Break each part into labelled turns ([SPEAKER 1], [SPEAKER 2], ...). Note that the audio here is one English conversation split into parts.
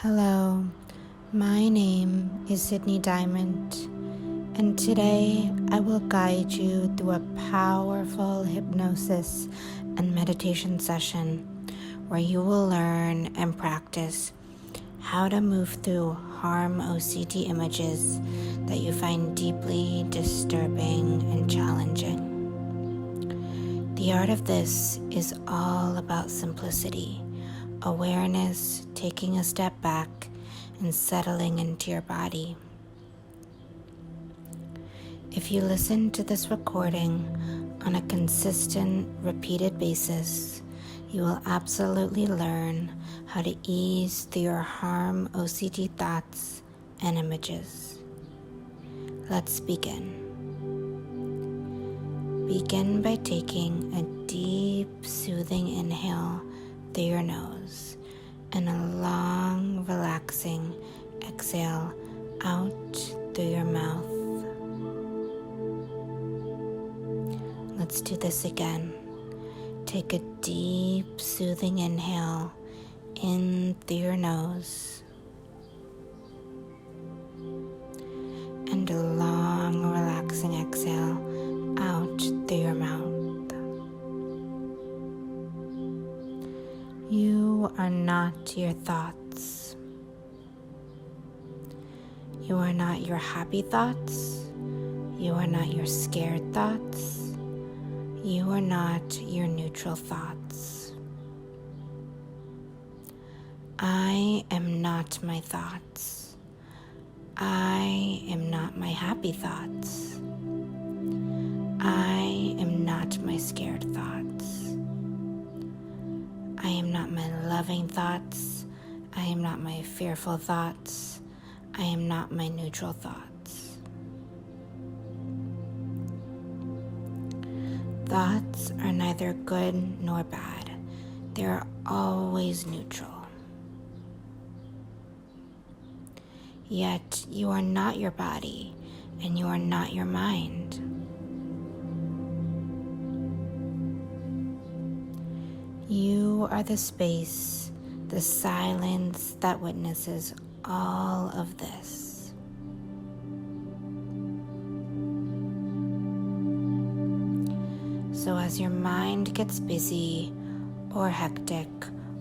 [SPEAKER 1] Hello, my name is Sydney Dymant, and today I will guide you through a powerful hypnosis and meditation session where you will learn and practice how to move through Harm OCD images that you find deeply disturbing and challenging. The art of this is all about simplicity, awareness, taking a step back, and settling into your body. If you listen to this recording on a consistent, repeated basis, you will absolutely learn how to ease through your Harm OCD thoughts and images. Let's begin. Begin by taking a deep, soothing inhale through your nose and a long, relaxing exhale out through your mouth. Let's do this again. Take a deep, soothing inhale in through your nose and a long, relaxing exhale out through your mouth. You are not your thoughts. You are not your happy thoughts. You are not your scared thoughts. You are not your neutral thoughts. I am not my thoughts. I am not my happy thoughts. I am not my scared thoughts. I am not my loving thoughts. I am not my fearful thoughts. I am not my neutral thoughts. Thoughts are neither good nor bad. They are always neutral. Yet you are not your body and you are not your mind. You are the space, the silence that witnesses all of this. So as your mind gets busy or hectic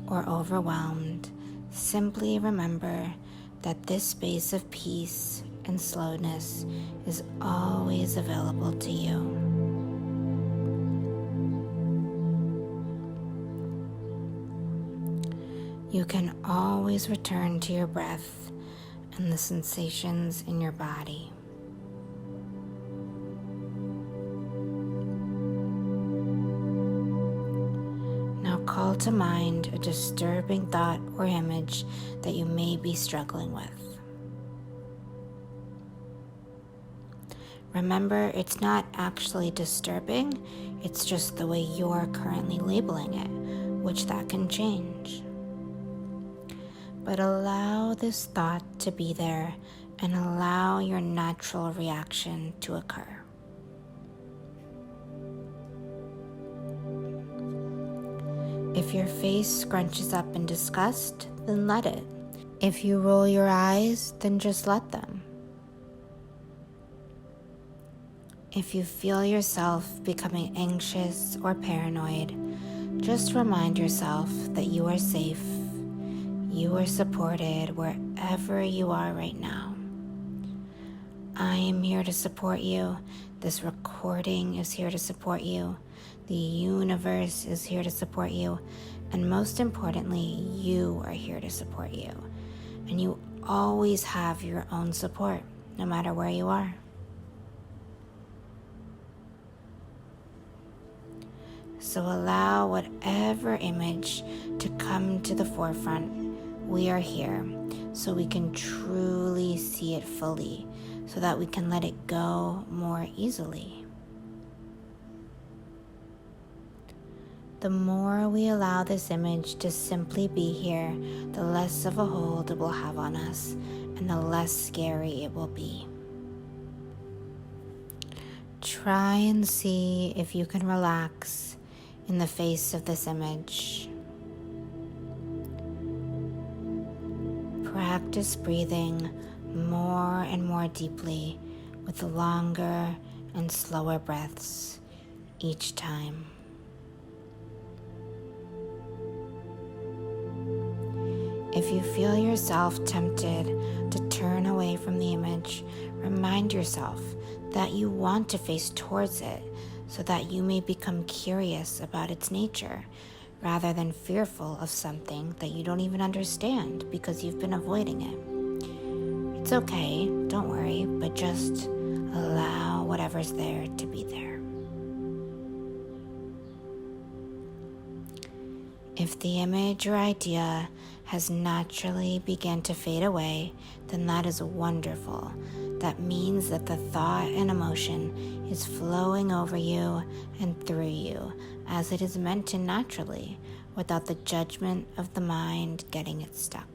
[SPEAKER 1] or overwhelmed, simply remember that this space of peace and slowness is always available to you. You can always return to your breath and the sensations in your body. Now call to mind a disturbing thought or image that you may be struggling with. Remember, it's not actually disturbing, it's just the way you're currently labeling it, which that can change. But allow this thought to be there and allow your natural reaction to occur. If your face scrunches up in disgust, then let it. If you roll your eyes, then just let them. If you feel yourself becoming anxious or paranoid, just remind yourself that you are safe. You are supported wherever you are right now. I am here to support you. This recording is here to support you. The universe is here to support you. And most importantly, you are here to support you. And you always have your own support, no matter where you are. So allow whatever image to come to the forefront. We are here so we can truly see it fully, so that we can let it go more easily. The more we allow this image to simply be here, the less of a hold it will have on us and the less scary it will be. Try and see if you can relax in the face of this image. practice breathing more and more deeply with longer and slower breaths each time. If you feel yourself tempted to turn away from the image, remind yourself that you want to face towards it so that you may become curious about its nature rather than fearful of something that you don't even understand because you've been avoiding it. It's okay, don't worry, but just allow whatever's there to be there. If the image or idea has naturally begun to fade away, then that is wonderful. That means that the thought and emotion is flowing over you and through you as it is meant to naturally, without the judgment of the mind getting it stuck.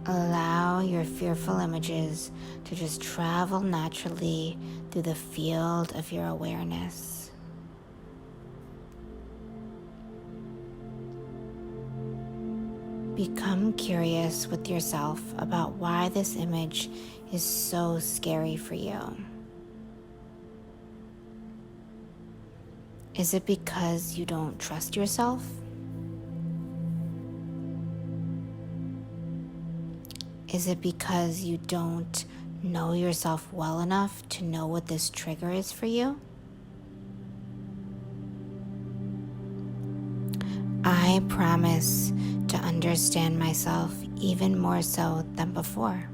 [SPEAKER 1] Allow your fearful images to just travel naturally through the field of your awareness. Become curious with yourself about why this image is so scary for you. Is it because you don't trust yourself? Is it because you don't know yourself well enough to know what this trigger is for you? I promise to understand myself even more so than before.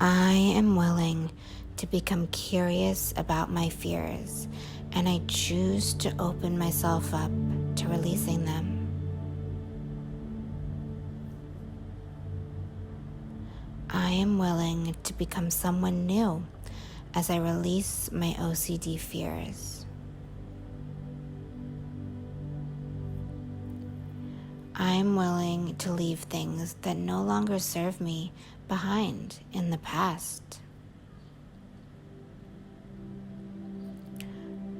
[SPEAKER 1] I am willing to become curious about my fears, and I choose to open myself up to releasing them. I am willing to become someone new as I release my OCD fears. I am willing to leave things that no longer serve me behind in the past.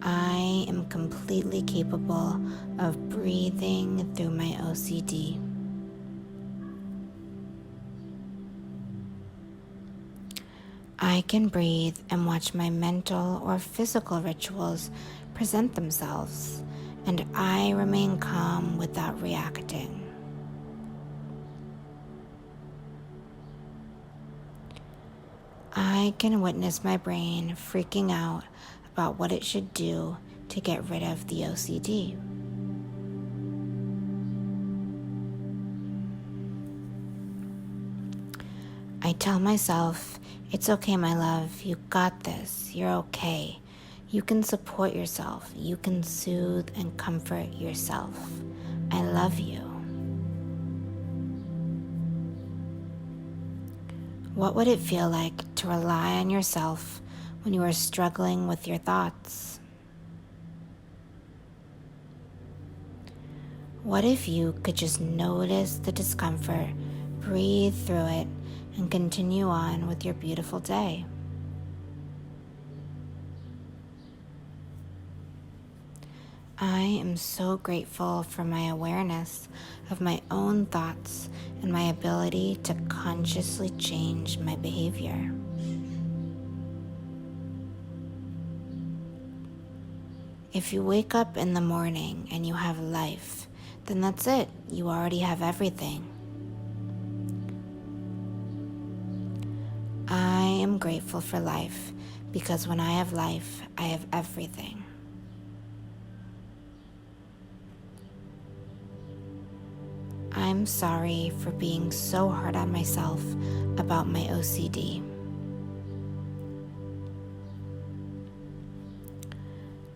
[SPEAKER 1] I am completely capable of breathing through my OCD. I can breathe and watch my mental or physical rituals present themselves, and I remain calm without reacting. I can witness my brain freaking out about what it should do to get rid of the OCD. I tell myself, it's okay, my love, you got this, you're okay. You can support yourself, you can soothe and comfort yourself. I love you. What would it feel like to rely on yourself when you are struggling with your thoughts? What if you could just notice the discomfort, breathe through it, and continue on with your beautiful day? I am so grateful for my awareness of my own thoughts and my ability to consciously change my behavior. If you wake up in the morning and you have life, then that's it. You already have everything. I am grateful for life because when I have life, I have everything. I'm sorry for being so hard on myself about my OCD.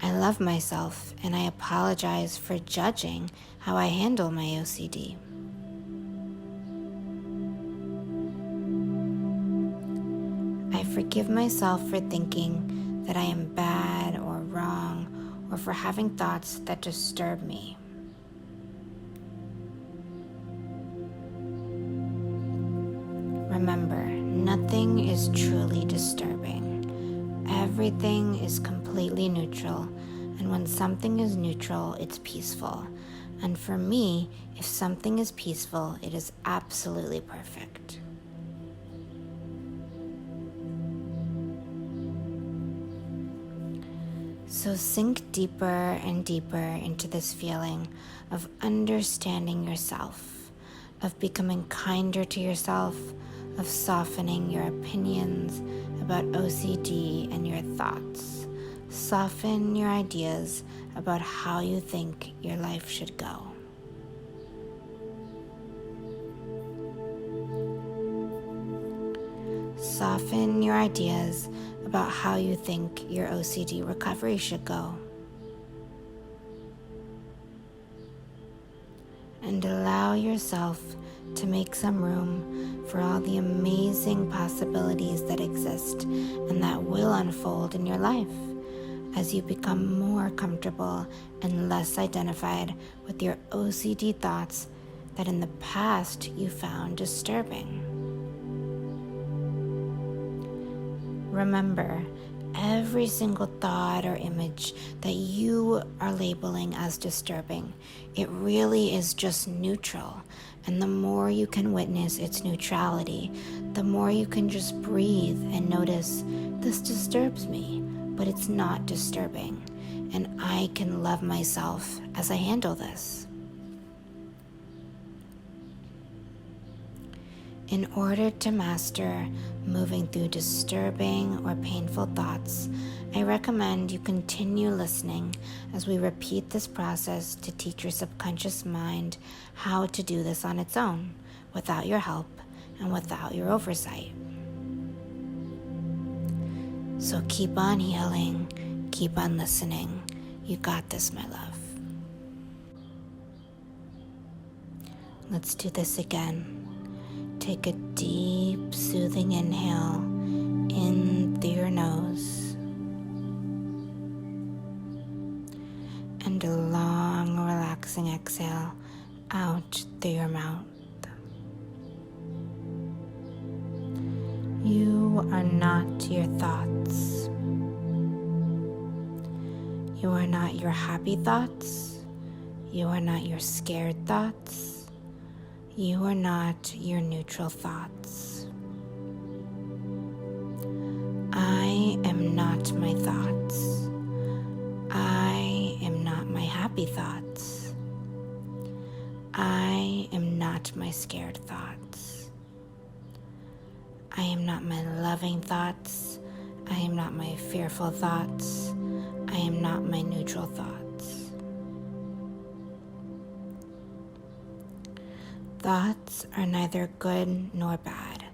[SPEAKER 1] I love myself and I apologize for judging how I handle my OCD. I forgive myself for thinking that I am bad or wrong or for having thoughts that disturb me. Remember, nothing is truly disturbing. Everything is completely neutral, And when something is neutral, it's peaceful. And for me, if something is peaceful, it is absolutely perfect. So sink deeper and deeper into this feeling of understanding yourself, of becoming kinder to yourself, of softening your opinions about OCD and your thoughts. Soften your ideas about how you think your life should go. Soften your ideas about how you think your OCD recovery should go. And allow yourself to make some room for all the amazing possibilities that exist and that will unfold in your life as you become more comfortable and less identified with your OCD thoughts that in the past you found disturbing. Remember, every single thought or image that you are labeling as disturbing, it really is just neutral. And the more you can witness its neutrality, the more you can just breathe and notice, this disturbs me, but it's not disturbing. And I can love myself as I handle this. In order to master moving through disturbing or painful thoughts, I recommend you continue listening as we repeat this process to teach your subconscious mind how to do this on its own, without your help and without your oversight. So keep on healing, keep on listening. You got this, my love. Let's do this again. Take a deep, soothing inhale in through your nose and a long, relaxing exhale out through your mouth. You are not your thoughts. You are not your happy thoughts. You are not your scared thoughts. You are not your neutral thoughts. I am not my thoughts. I am not my happy thoughts. I am not my scared thoughts. I am not my loving thoughts. I am not my fearful thoughts. I am not my neutral thoughts. Thoughts are neither good nor bad.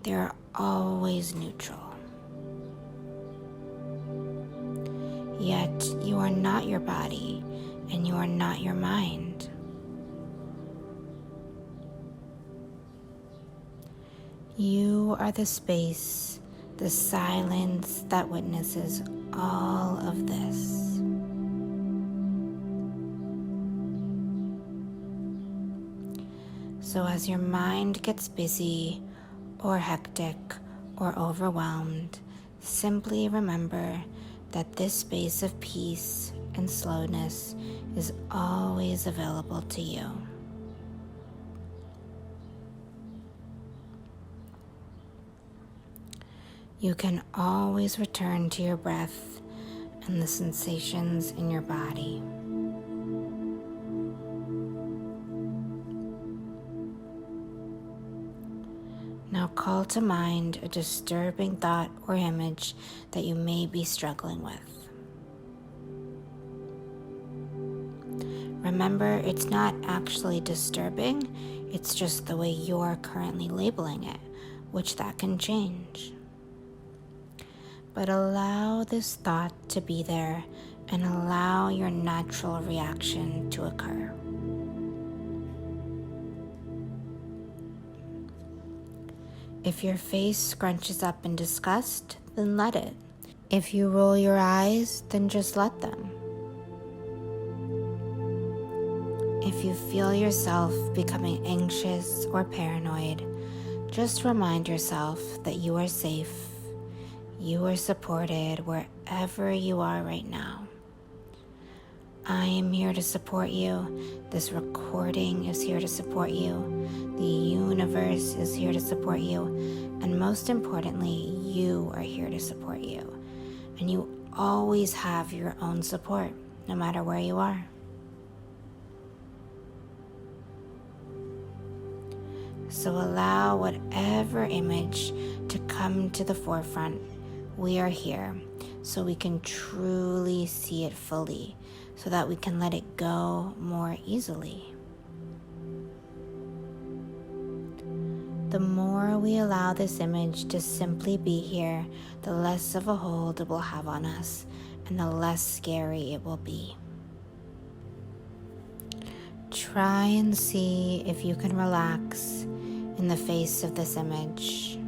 [SPEAKER 1] They are always neutral. Yet you are not your body and you are not your mind. You are the space, the silence that witnesses all of this. So as your mind gets busy or hectic or overwhelmed, simply remember that this space of peace and slowness is always available to you. You can always return to your breath and the sensations in your body. Now call to mind a disturbing thought or image that you may be struggling with. Remember, it's not actually disturbing, it's just the way you're currently labeling it, which that can change. But allow this thought to be there and allow your natural reaction to occur. If your face scrunches up in disgust, then let it. If you roll your eyes, then just let them. If you feel yourself becoming anxious or paranoid, just remind yourself that you are safe. You are supported wherever you are right now. am here to support you. This recording is here to support you. The universe is here to support you. And most importantly, you are here to support you. And you always have your own support, no matter where you are. So allow whatever image to come to the forefront. We are here so we can truly see it fully, so that we can let it go more easily. The more we allow this image to simply be here, the less of a hold it will have on us, and the less scary it will be. Try and see if you can relax in the face of this image.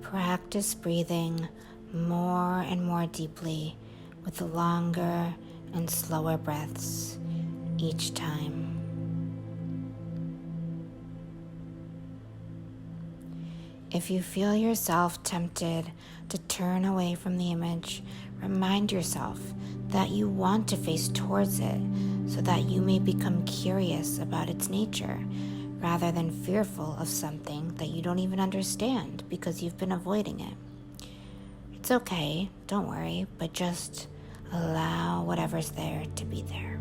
[SPEAKER 1] Practice breathing more and more deeply with longer and slower breaths each time. If you feel yourself tempted to turn away from the image, remind yourself that you want to face towards it so that you may become curious about its nature rather than fearful of something that you don't even understand because you've been avoiding it. It's okay, don't worry, but just allow whatever's there to be there.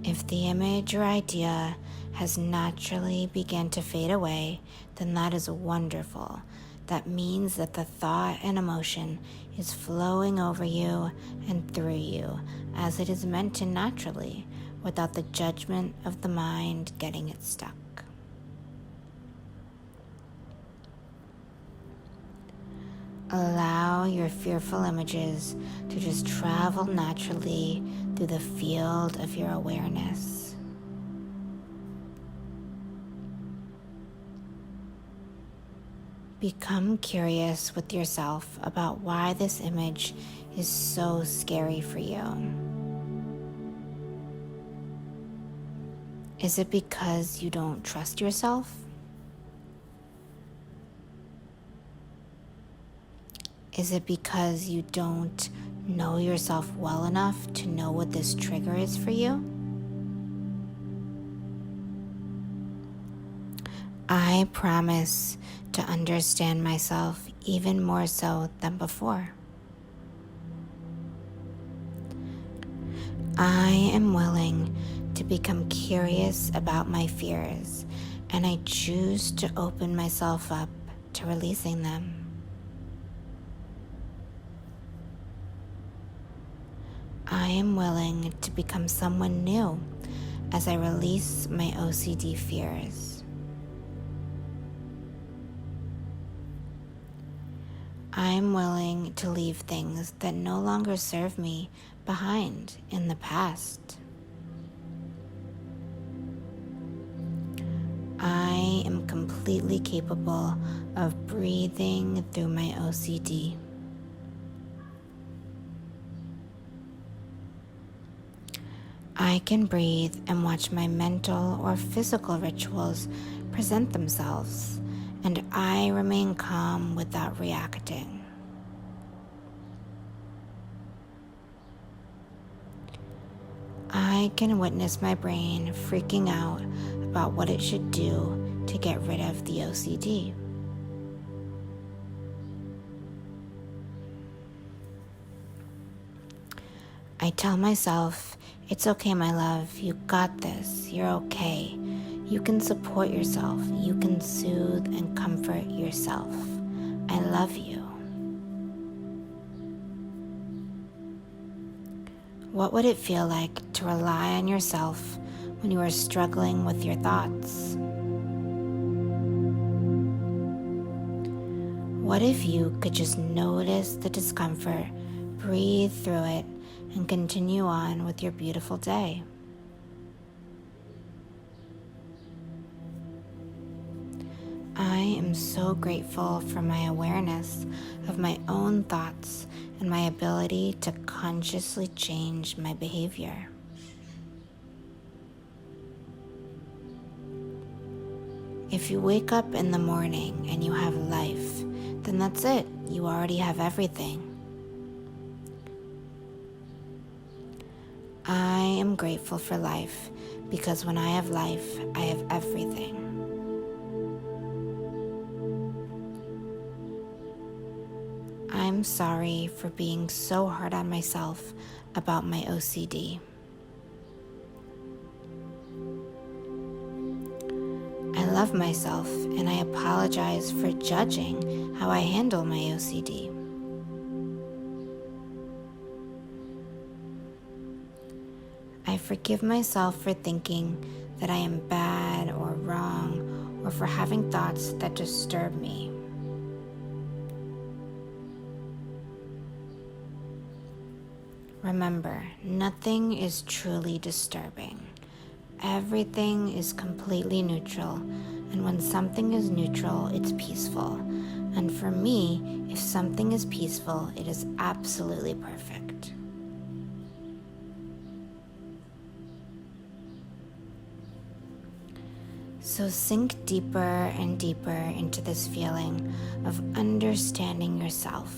[SPEAKER 1] If the image or idea has naturally begun to fade away, then that is wonderful. That means that the thought and emotion is flowing over you and through you as it is meant to naturally, without the judgment of the mind getting it stuck. Allow your fearful images to just travel naturally through the field of your awareness. Become curious with yourself about why this image is so scary for you. Is it because you don't trust yourself? Is it because you don't know yourself well enough to know what this trigger is for you? I promise to understand myself even more so than before. I am willing to become curious about my fears, and I choose to open myself up to releasing them. I am willing to become someone new as I release my OCD fears. I am willing to leave things that no longer serve me behind in the past. I am completely capable of breathing through my OCD. I can breathe and watch my mental or physical rituals present themselves, and I remain calm without reacting. I can witness my brain freaking out about what it should do to get rid of the OCD. I tell myself, it's okay, my love, you got this, you're okay. You can support yourself, you can soothe and comfort yourself. I love you. What would it feel like to rely on yourself when you are struggling with your thoughts? What if you could just notice the discomfort, breathe through it, and continue on with your beautiful day? I am so grateful for my awareness of my own thoughts and my ability to consciously change my behavior. If you wake up in the morning and you have life, then that's it. You already have everything. I am grateful for life because when I have life, I have everything. I'm sorry for being so hard on myself about my OCD. I love myself and I apologize for judging how I handle my OCD. I forgive myself for thinking that I am bad or wrong or for having thoughts that disturb me. Remember, nothing is truly disturbing. Everything is completely neutral, and when something is neutral, it's peaceful. And for me, if something is peaceful, it is absolutely perfect. So sink deeper and deeper into this feeling of understanding yourself,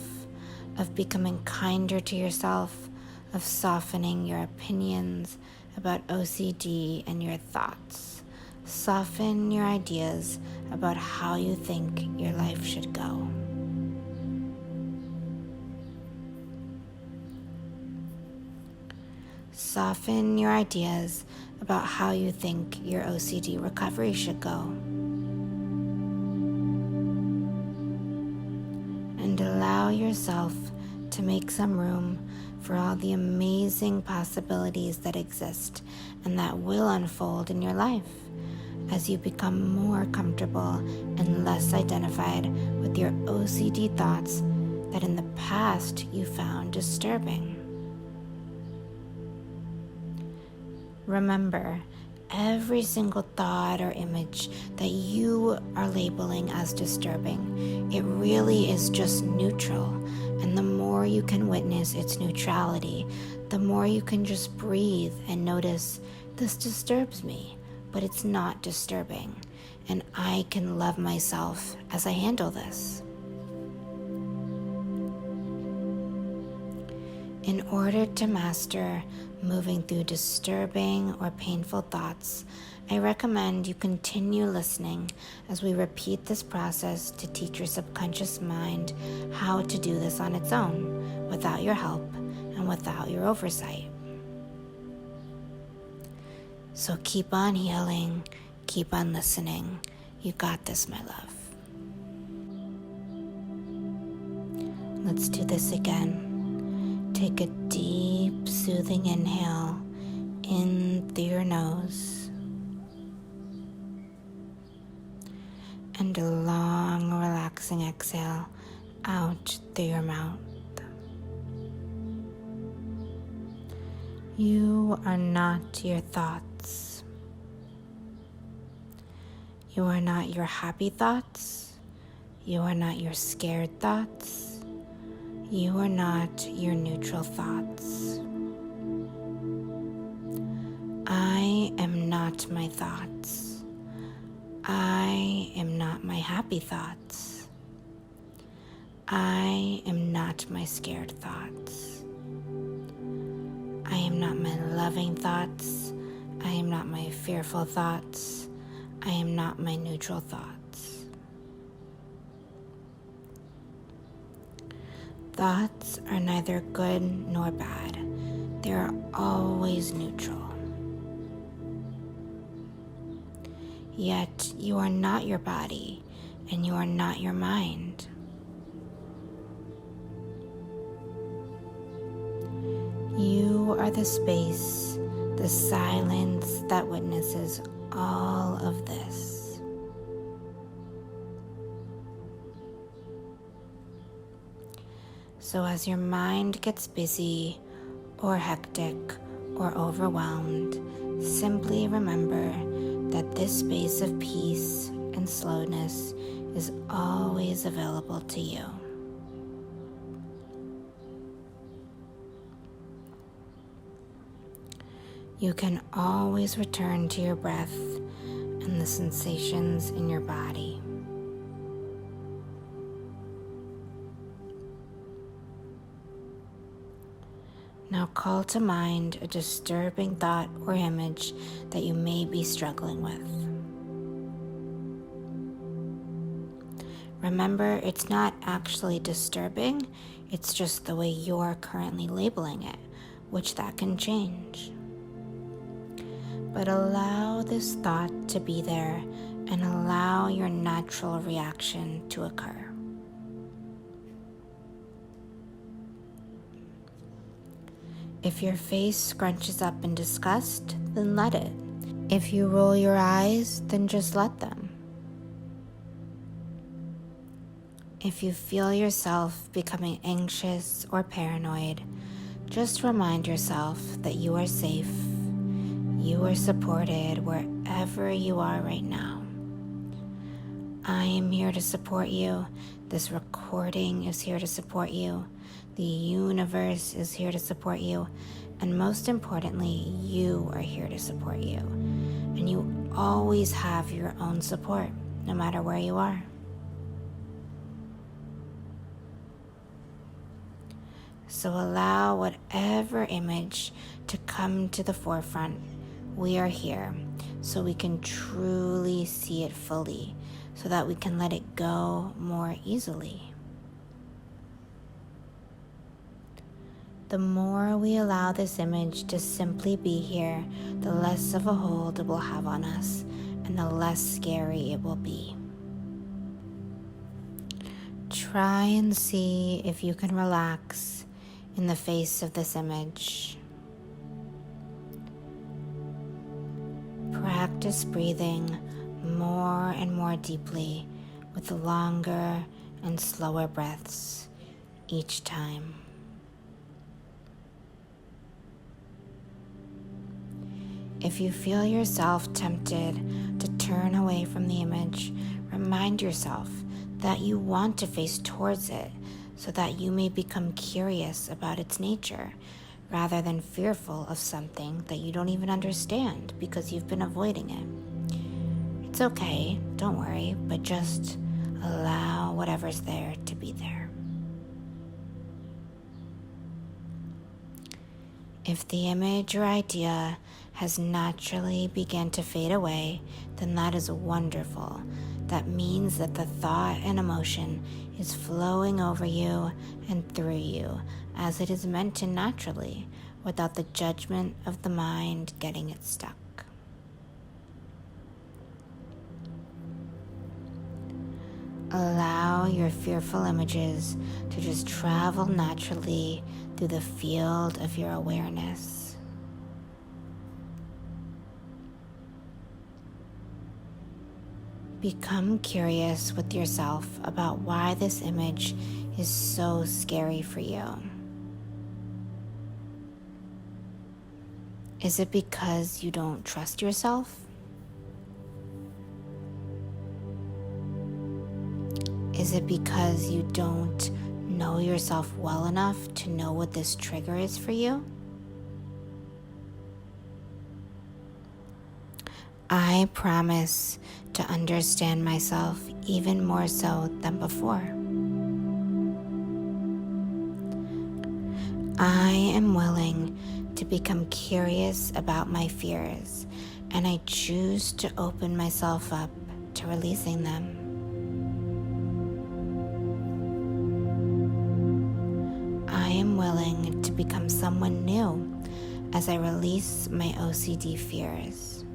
[SPEAKER 1] of becoming kinder to yourself, of softening your opinions about OCD and your thoughts. Soften your ideas about how you think your life should go. Soften your ideas about how you think your OCD recovery should go. And allow yourself to make some room for all the amazing possibilities that exist and that will unfold in your life as you become more comfortable and less identified with your OCD thoughts that in the past you found disturbing. Remember, every single thought or image that you are labeling as disturbing, it really is just neutral. And the more you can witness its neutrality, the more you can just breathe and notice, this disturbs me, but it's not disturbing. And I can love myself as I handle this. In order to master moving through disturbing or painful thoughts, I recommend you continue listening as we repeat this process to teach your subconscious mind how to do this on its own, without your help and without your oversight. So keep on healing, keep on listening. You got this, my love. Let's do this again. Take a deep, soothing inhale in through your nose and a long, relaxing exhale out through your mouth. You are not your thoughts. You are not your happy thoughts. You are not your scared thoughts. You are not your neutral thoughts. I am not my thoughts. I am not my happy thoughts. I am not my scared thoughts. I am not my loving thoughts. I am not my fearful thoughts. I am not my neutral thoughts. Thoughts are neither good nor bad. They are always neutral. Yet you are not your body and you are not your mind. You are the space, the silence that witnesses all of this. So as your mind gets busy or hectic or overwhelmed, simply remember that this space of peace and slowness is always available to you. You can always return to your breath and the sensations in your body. Now call to mind a disturbing thought or image that you may be struggling with. Remember, it's not actually disturbing, it's just the way you're currently labeling it, which that can change. But allow this thought to be there and allow your natural reaction to occur. If your face scrunches up in disgust, then let it. If you roll your eyes, then just let them. If you feel yourself becoming anxious or paranoid, just remind yourself that you are safe. You are supported wherever you are right now. I am here to support you. This recording is here to support you. The universe is here to support you. And most importantly, you are here to support you. And you always have your own support, no matter where you are. So allow whatever image to come to the forefront. We are here so we can truly see it fully, so that we can let it go more easily. The more we allow this image to simply be here, the less of a hold it will have on us, and the less scary it will be. Try and see if you can relax in the face of this image. Practice breathing more and more deeply with longer and slower breaths each time. If you feel yourself tempted to turn away from the image, remind yourself that you want to face towards it so that you may become curious about its nature rather than fearful of something that you don't even understand because you've been avoiding it. It's okay, don't worry, but just allow whatever's there to be there. If the image or idea has naturally begun to fade away, then that is wonderful. That means that the thought and emotion is flowing over you and through you as it is meant to naturally, without the judgment of the mind getting it stuck. Allow your fearful images to just travel naturally through the field of your awareness. Become curious with yourself about why this image is so scary for you. Is it because you don't trust yourself? Is it because you don't know yourself well enough to know what this trigger is for you? I promise to understand myself even more so than before. I am willing to become curious about my fears, and I choose to open myself up to releasing them. I am willing to become someone new as I release my OCD fears.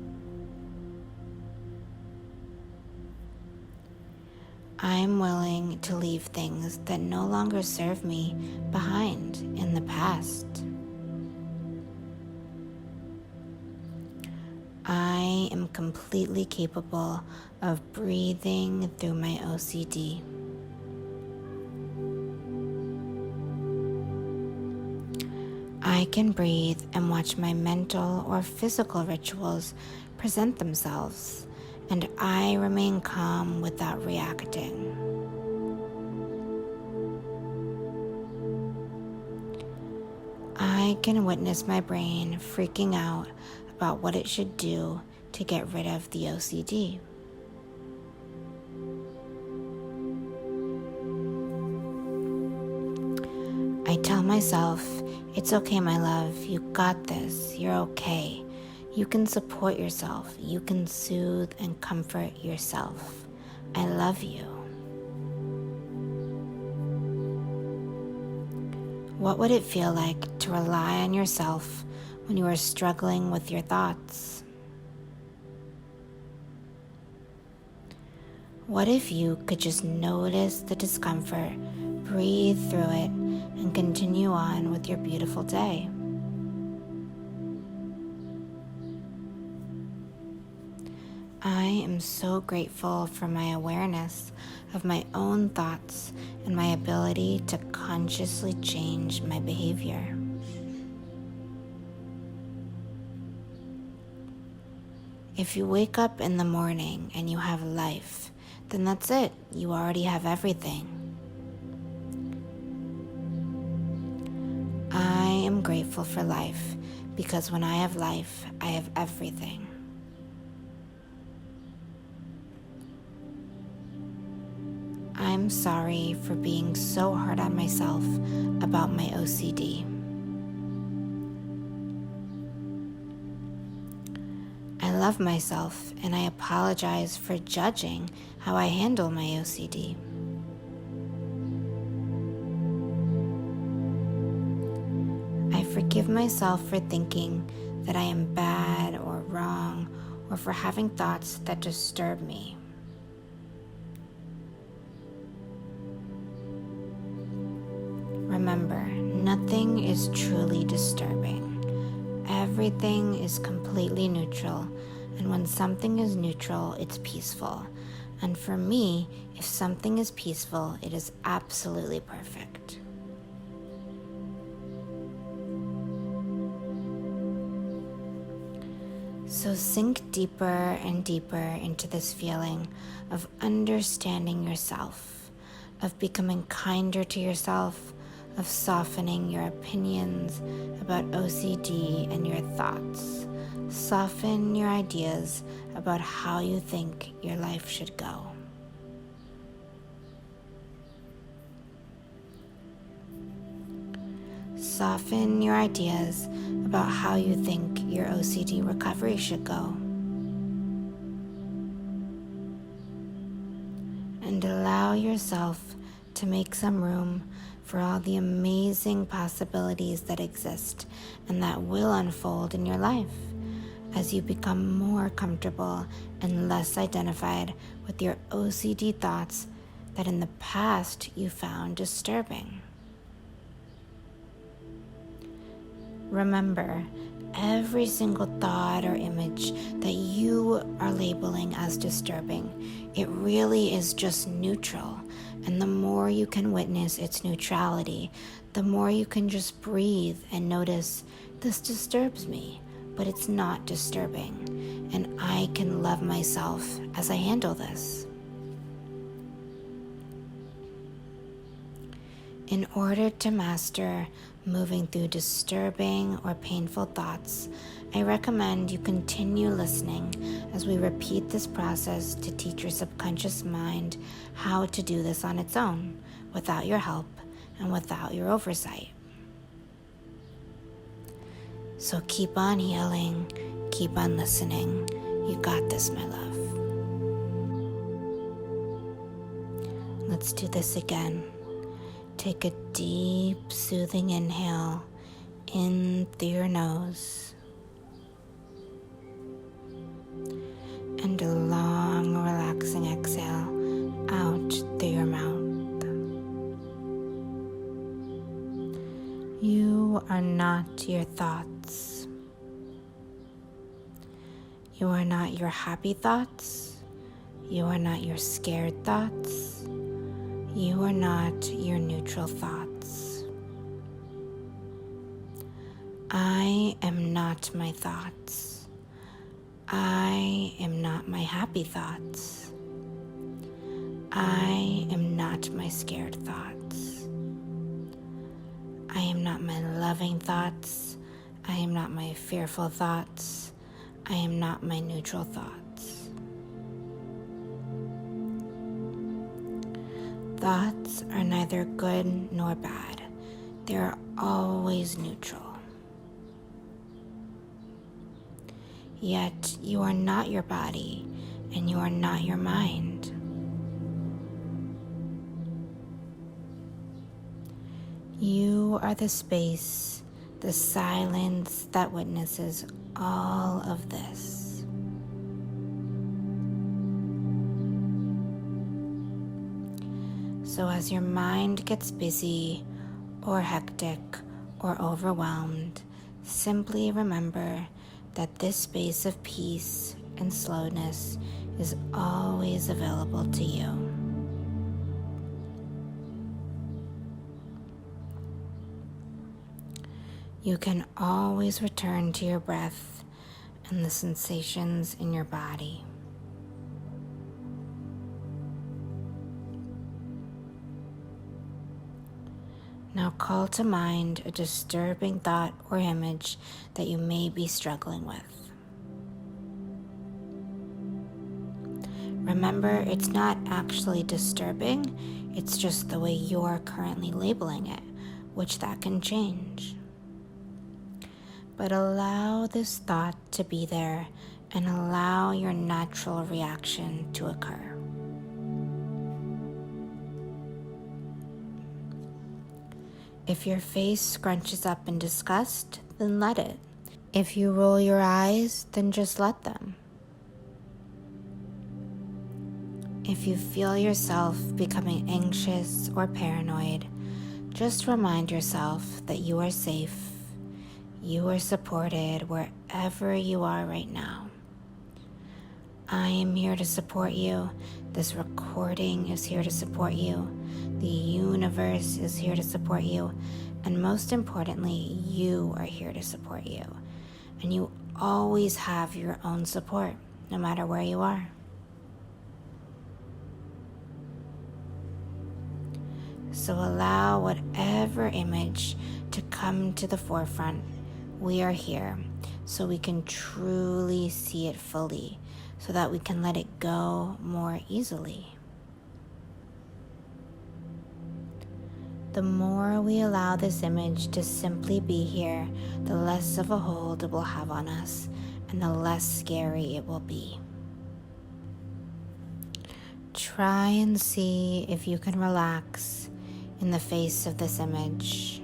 [SPEAKER 1] I'm willing to leave things that no longer serve me behind in the past. I am completely capable of breathing through my OCD. I can breathe and watch my mental or physical rituals present themselves, and I remain calm without reacting. I can witness my brain freaking out about what it should do to get rid of the OCD. I I tell myself, it's okay, my love, you got this, you're okay. You can support yourself, you can soothe and comfort yourself. I love you. What would it feel like to rely on yourself when you are struggling with your thoughts? What if you could just notice the discomfort, breathe through it, and continue on with your beautiful day? I am so grateful for my awareness of my own thoughts and my ability to consciously change my behavior. If you wake up in the morning and you have life, then that's it. You already have everything. I am grateful for life because when I have life, I have everything. I'm sorry for being so hard on myself about my OCD. I love myself and I apologize for judging how I handle my OCD. I forgive myself for thinking that I am bad or wrong or for having thoughts that disturb me. Remember, nothing is truly disturbing. Everything is completely neutral, and when something is neutral, it's peaceful. And for me, if something is peaceful, it is absolutely perfect. So sink deeper and deeper into this feeling of understanding yourself, of becoming kinder to yourself, of softening your opinions about OCD and your thoughts. Soften your ideas about how you think your life should go. Soften your ideas about how you think your OCD recovery should go. And allow yourself to make some room for all the amazing possibilities that exist and that will unfold in your life as you become more comfortable and less identified with your OCD thoughts that in the past you found disturbing. Remember, every single thought or image that you are labeling as disturbing, it really is just neutral. And the more you can witness its neutrality, the more you can just breathe and notice, this disturbs me, but it's not disturbing. And I can love myself as I handle this. In order to master moving through disturbing or painful thoughts, I recommend you continue listening as we repeat this process to teach your subconscious mind how to do this on its own, without your help and without your oversight. So keep on healing, keep on listening. You got this, my love. Let's do this again. Take a deep, soothing inhale in through your nose and a long, relaxing exhale out through your mouth. You are not your thoughts. You are not your happy thoughts. You are not your scared thoughts. You are not your neutral thoughts. I am not my thoughts. I am not my happy thoughts. I am not my scared thoughts. I am not my loving thoughts. I am not my fearful thoughts. I am not my neutral thoughts. Thoughts are neither good nor bad. They're always neutral. Yet you are not your body and you are not your mind. You are the space, the silence that witnesses all of this. So as your mind gets busy or hectic or overwhelmed, simply remember that this space of peace and slowness is always available to you. You can always return to your breath and the sensations in your body. Now call to mind a disturbing thought or image that you may be struggling with. Remember, it's not actually disturbing, it's just the way you're currently labeling it, which that can change. But allow this thought to be there and allow your natural reaction to occur. If your face scrunches up in disgust, then let it. If you roll your eyes, then just let them. If you feel yourself becoming anxious or paranoid, just remind yourself that you are safe. You are supported wherever you are right now. I am here to support you. This recording is here to support you. The universe is here to support you. And most importantly, you are here to support you. And you always have your own support, no matter where you are. So allow whatever image to come to the forefront. We are here so we can truly see it fully, so that we can let it go more easily. The more we allow this image to simply be here, the less of a hold it will have on us, and the less scary it will be. Try and see if you can relax in the face of this image.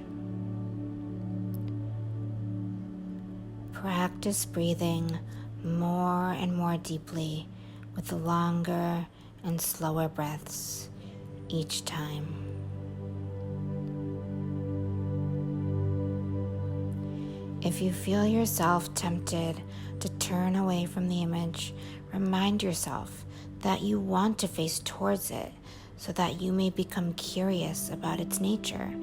[SPEAKER 1] Practice breathing more and more deeply with longer and slower breaths each time. If you feel yourself tempted to turn away from the image, remind yourself that you want to face towards it so that you may become curious about its nature,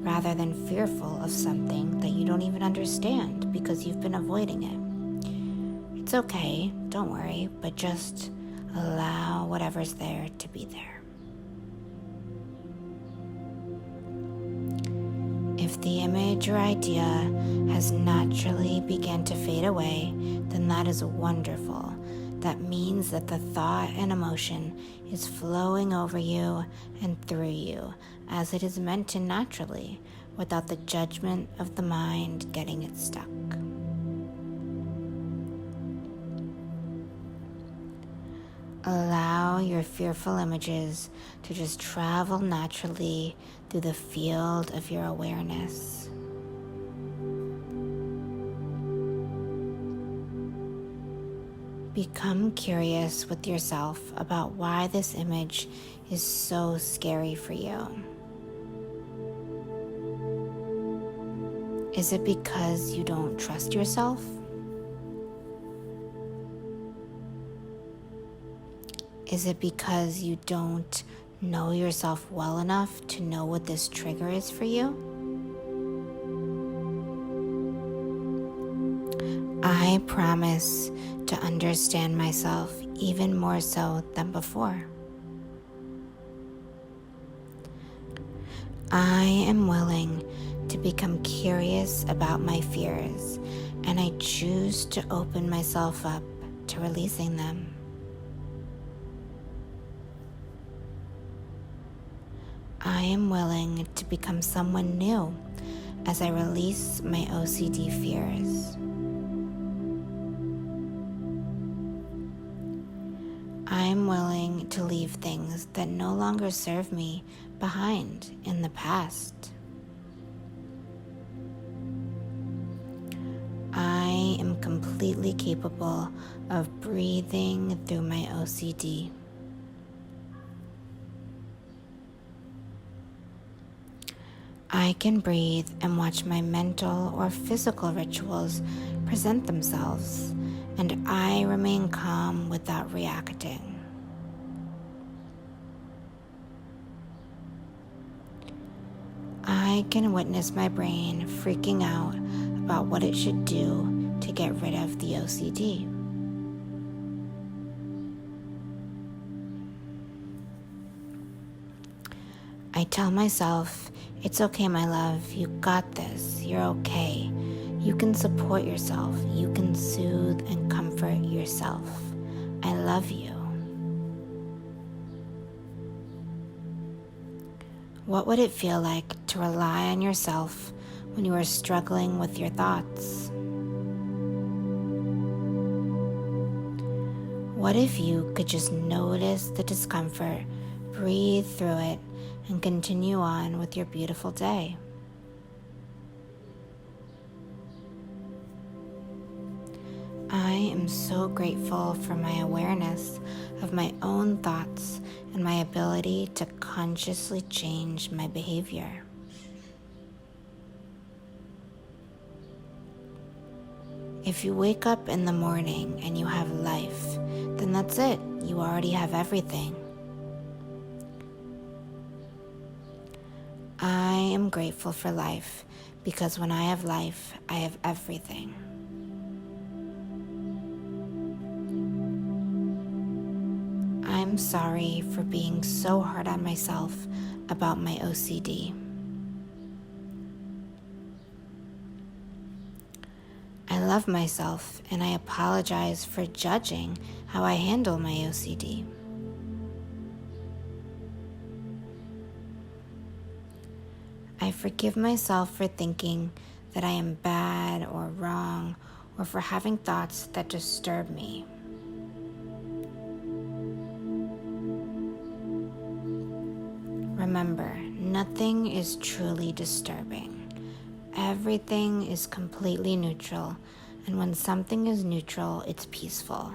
[SPEAKER 1] rather than fearful of something that you don't even understand because you've been avoiding it. It's okay, don't worry, but just allow whatever's there to be there. If the image or idea has naturally begun to fade away, then that is wonderful. That means that the thought and emotion is flowing over you and through you as it is meant to naturally, without the judgment of the mind getting it stuck. Allow your fearful images to just travel naturally through the field of your awareness. Become curious with yourself about why this image is so scary for you. Is it because you don't trust yourself? Is it because you don't know yourself well enough to know what this trigger is for you? I promise to understand myself even more so than before. I am willing to become curious about my fears, and I choose to open myself up to releasing them. I am willing to become someone new as I release my OCD fears. I am willing to leave things that no longer serve me behind in the past. I am completely capable of breathing through my OCD. I can breathe and watch my mental or physical rituals present themselves, and I remain calm without reacting. I can witness my brain freaking out about what it should do to get rid of the OCD. I tell myself, it's okay, my love, you got this, you're okay. You can support yourself, you can soothe and comfort yourself. I love you. What would it feel like to rely on yourself when you are struggling with your thoughts? What if you could just notice the discomfort, breathe through it, and continue on with your beautiful day? I am so grateful for my awareness of my own thoughts and my ability to consciously change my behavior. If you wake up in the morning and you have life, then that's it. You already have everything. I am grateful for life because when I have life, I have everything. I'm sorry for being so hard on myself about my OCD. I love myself and I apologize for judging how I handle my OCD. I forgive myself for thinking that I am bad or wrong or for having thoughts that disturb me. Remember, nothing is truly disturbing. Everything is completely neutral, and when something is neutral, it's peaceful.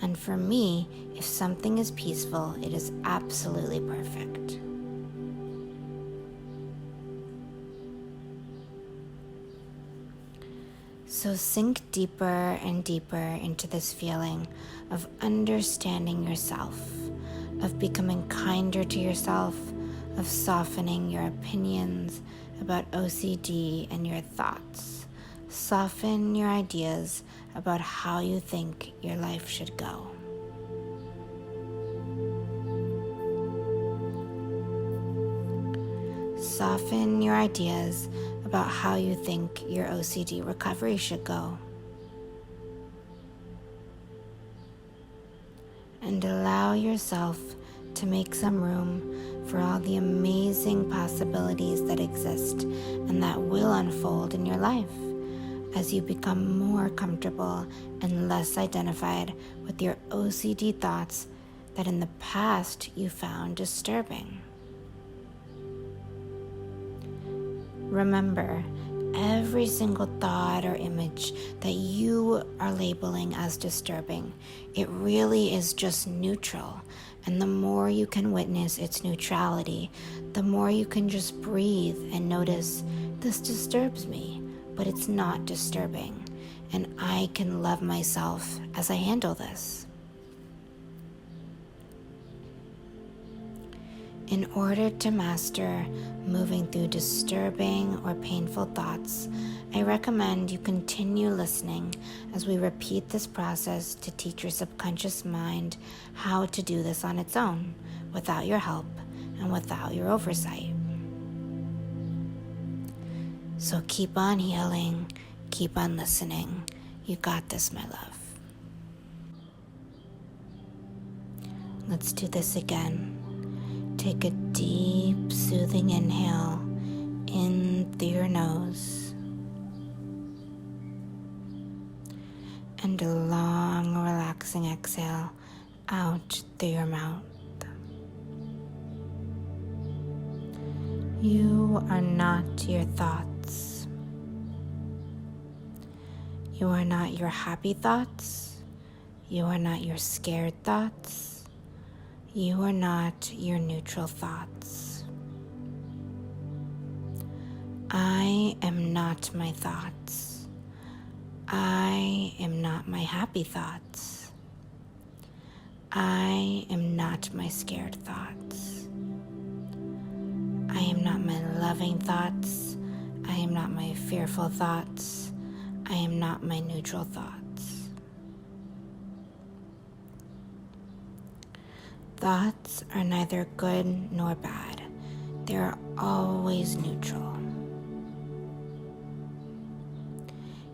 [SPEAKER 1] And for me, if something is peaceful, it is absolutely perfect. So sink deeper and deeper into this feeling of understanding yourself, of becoming kinder to yourself, of softening your opinions about OCD and your thoughts. Soften your ideas about how you think your life should go. Soften your ideas about how you think your OCD recovery should go. And allow yourself to make some room for all the amazing possibilities that exist and that will unfold in your life as you become more comfortable and less identified with your OCD thoughts that in the past you found disturbing. Remember, every single thought or image that you are labeling as disturbing, it really is just neutral. And the more you can witness its neutrality, the more you can just breathe and notice, this disturbs me, but it's not disturbing. And I can love myself as I handle this. In order to master moving through disturbing or painful thoughts, I recommend you continue listening as we repeat this process to teach your subconscious mind how to do this on its own, without your help and without your oversight. So keep on healing, keep on listening. You got this, my love. Let's do this again. Take a deep, soothing inhale in through your nose and a long, relaxing exhale out through your mouth. You are not your thoughts. You are not your happy thoughts. You are not your scared thoughts. You are not your neutral thoughts. I am not my thoughts. I am not my happy thoughts. I am not my scared thoughts. I am not my loving thoughts. I am not my fearful thoughts. I am not my neutral thoughts. Thoughts are neither good nor bad. They are always neutral.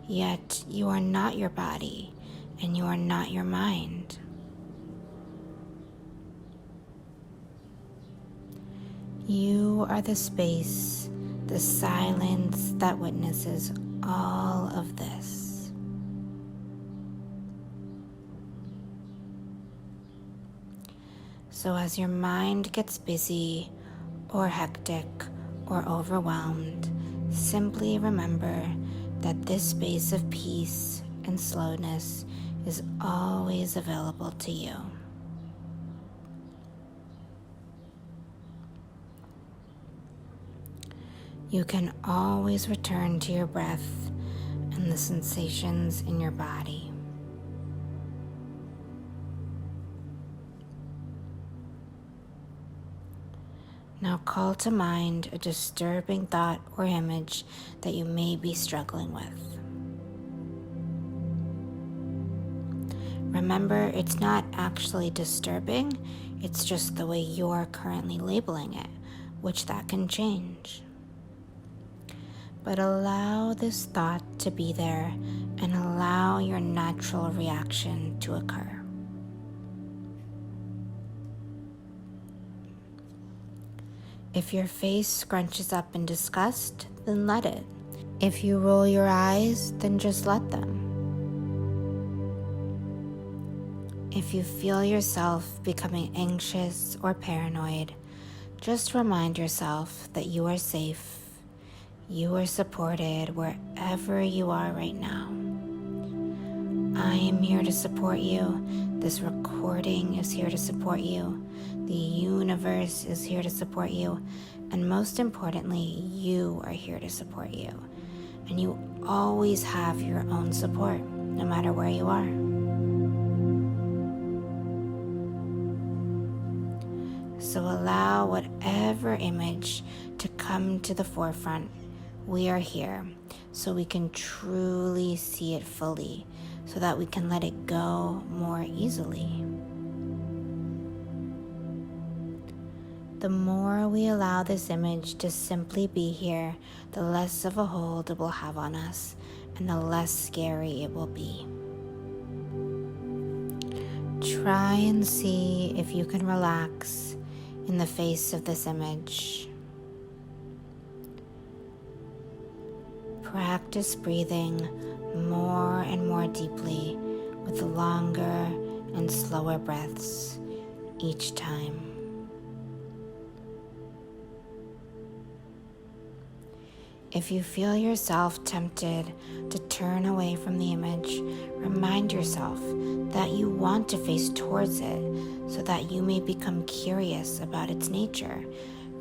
[SPEAKER 1] Yet you are not your body and you are not your mind. You are the space, the silence that witnesses all of this. So as your mind gets busy or hectic or overwhelmed, simply remember that this space of peace and slowness is always available to you. You can always return to your breath and the sensations in your body. Now call to mind a disturbing thought or image that you may be struggling with. Remember, it's not actually disturbing, it's just the way you're currently labeling it, which that can change. But allow this thought to be there and allow your natural reaction to occur. If your face scrunches up in disgust, then let it. If you roll your eyes, then just let them. If you feel yourself becoming anxious or paranoid, just remind yourself that you are safe. You are supported wherever you are right now. I am here to support you. This recording is here to support you. The universe is here to support you. And most importantly, you are here to support you. And you always have your own support, no matter where you are. So allow whatever image to come to the forefront. We are here so we can truly see it fully, so that we can let it go more easily. The more we allow this image to simply be here, the less of a hold it will have on us, and the less scary it will be. Try and see if you can relax in the face of this image. Practice breathing more and more deeply with longer and slower breaths each time. If you feel yourself tempted to turn away from the image, remind yourself that you want to face towards it so that you may become curious about its nature,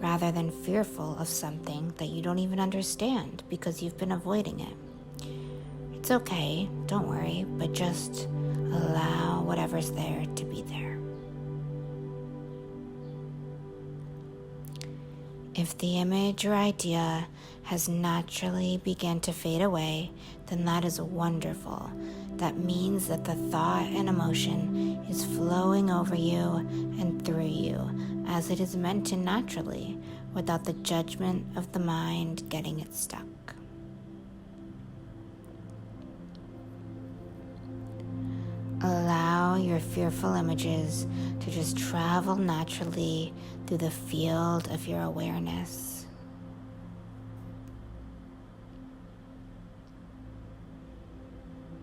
[SPEAKER 1] rather than fearful of something that you don't even understand because you've been avoiding it. It's okay, don't worry, but just allow whatever's there to be there. If the image or idea has naturally begun to fade away, then that is wonderful. That means that the thought and emotion is flowing over you and through you as it is meant to naturally, without the judgment of the mind getting it stuck. Allow allow your fearful images to just travel naturally through the field of your awareness.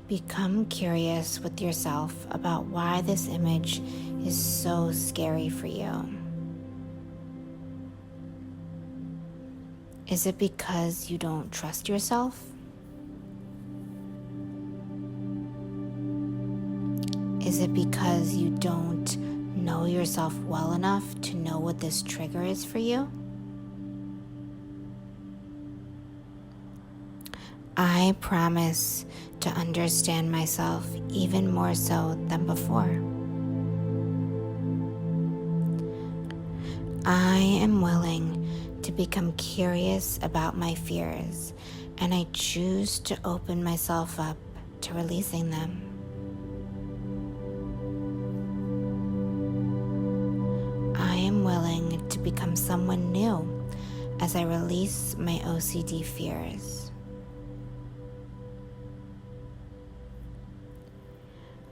[SPEAKER 1] Become curious with yourself about why this image is so scary for you. Is it because you don't trust yourself? Is it because you don't know yourself well enough to know what this trigger is for you? I promise to understand myself even more so than before. I am willing to become curious about my fears, and I choose to open myself up to releasing them. I am willing to become someone new as I release my OCD fears.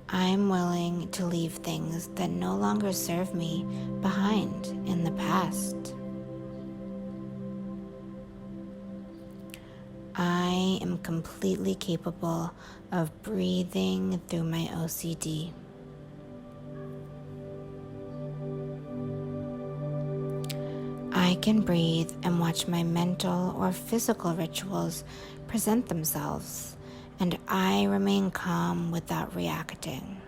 [SPEAKER 1] I am willing to leave things that no longer serve me behind in the past. I am completely capable of breathing through my OCD. I can breathe and watch my mental or physical rituals present themselves, and I remain calm without reacting.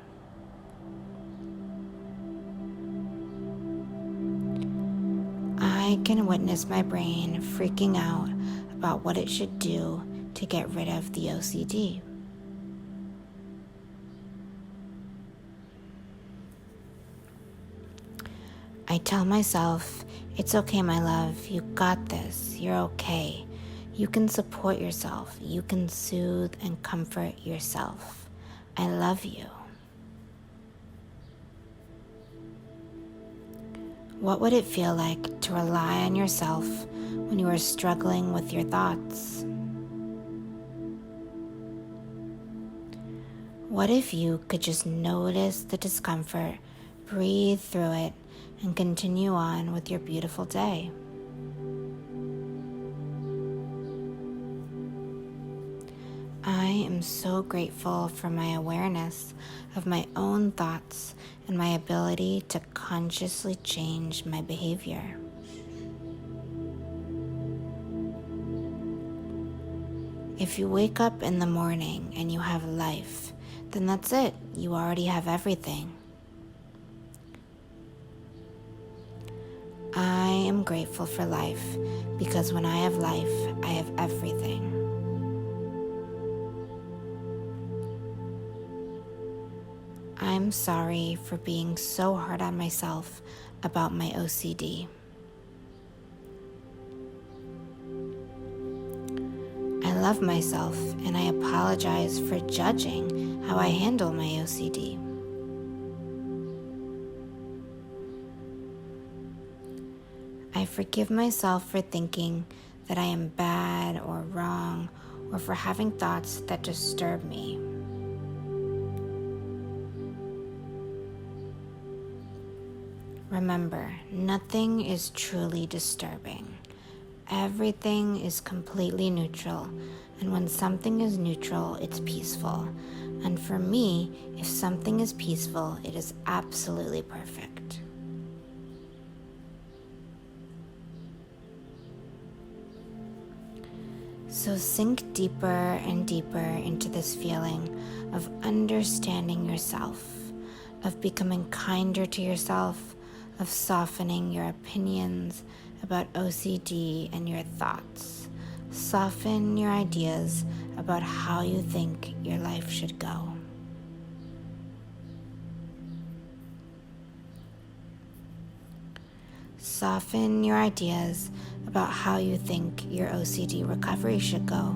[SPEAKER 1] I can witness my brain freaking out about what it should do to get rid of the OCD. I tell myself, it's okay, my love, you got this, you're okay. You can support yourself, you can soothe and comfort yourself. I love you. What would it feel like to rely on yourself when you are struggling with your thoughts? What if you could just notice the discomfort, breathe through it, and continue on with your beautiful day? I am so grateful for my awareness of my own thoughts and my ability to consciously change my behavior. If you wake up in the morning and you have life, then that's it. You already have everything. I am grateful for life because when I have life, I have everything. I'm sorry for being so hard on myself about my OCD. I love myself and I apologize for judging how I handle my OCD. I forgive myself for thinking that I am bad or wrong or for having thoughts that disturb me. Remember, nothing is truly disturbing. Everything is completely neutral, and when something is neutral, it's peaceful. And for me, if something is peaceful, it is absolutely perfect. So sink deeper and deeper into this feeling of understanding yourself, of becoming kinder to yourself, of softening your opinions about OCD and your thoughts. Soften your ideas about how you think your life should go. Soften your ideas about how you think your OCD recovery should go.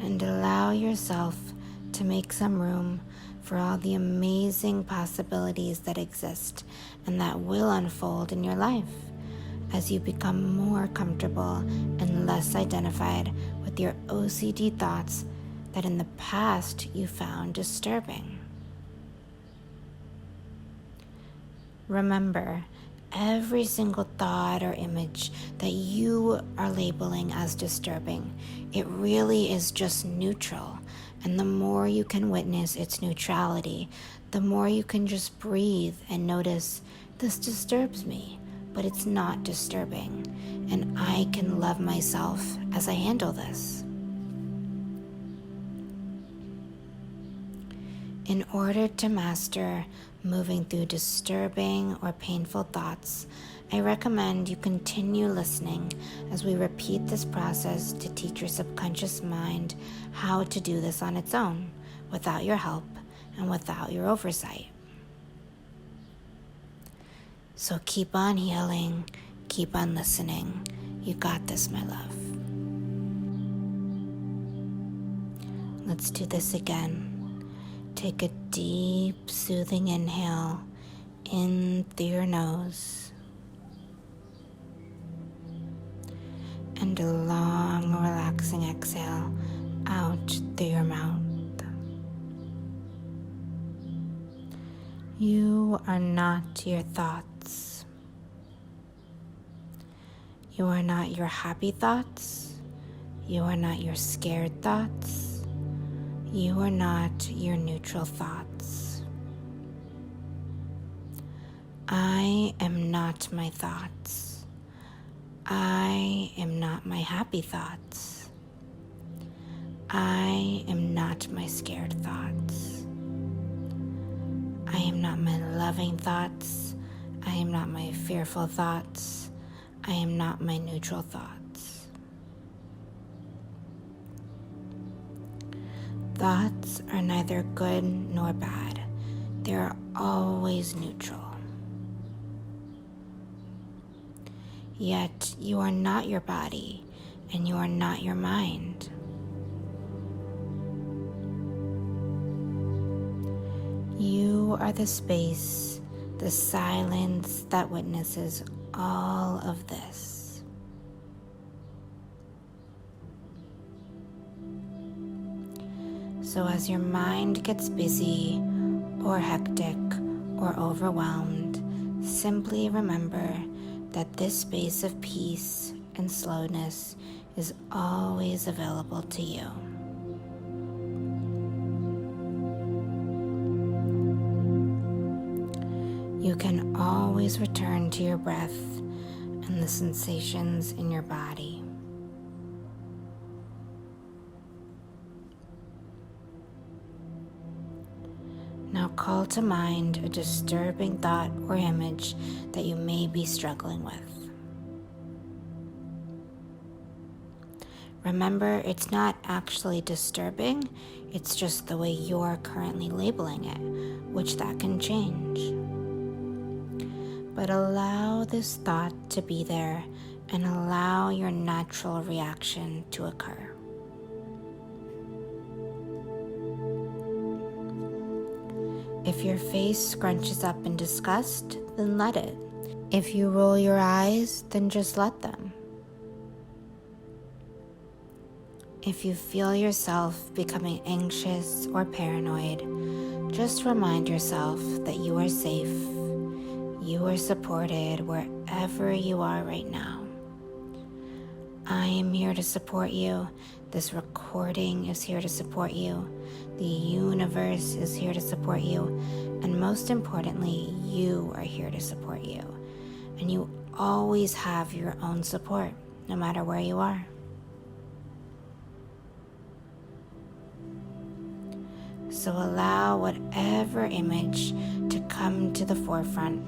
[SPEAKER 1] And allow yourself to make some room for all the amazing possibilities that exist and that will unfold in your life as you become more comfortable and less identified with your OCD thoughts that in the past you found disturbing. Remember, every single thought or image that you are labeling as disturbing, it really is just neutral. And the more you can witness its neutrality, the more you can just breathe and notice, this disturbs me, but it's not disturbing. And I can love myself as I handle this. In order to master moving through disturbing or painful thoughts, I recommend you continue listening as we repeat this process to teach your subconscious mind how to do this on its own, without your help and without your oversight. So keep on healing, keep on listening. You got this, my love. Let's do this again. Take a deep, soothing inhale in through your nose and a long, relaxing exhale out through your mouth. You are not your thoughts. You are not your happy thoughts. You are not your scared thoughts. You are not your neutral thoughts. I am not my thoughts. I am not my happy thoughts. I am not my scared thoughts. I am not my loving thoughts. I am not my fearful thoughts. I am not my neutral thoughts. Thoughts are neither good nor bad. They are always neutral. Yet you are not your body and you are not your mind. You are the space, the silence that witnesses all of this. So as your mind gets busy or hectic or overwhelmed, simply remember that this space of peace and slowness is always available to you. You can always return to your breath and the sensations in your body. Now call to mind a disturbing thought or image that you may be struggling with. Remember, it's not actually disturbing, it's just the way you're currently labeling it, which that can change. But allow this thought to be there and allow your natural reaction to occur. If your face scrunches up in disgust, then let it. If you roll your eyes, then just let them. If you feel yourself becoming anxious or paranoid, just remind yourself that you are safe. You are supported wherever you are right now. I am here to support you. This recording is here to support you. The universe is here to support you. And most importantly, you are here to support you. And you always have your own support, no matter where you are. So allow whatever image to come to the forefront.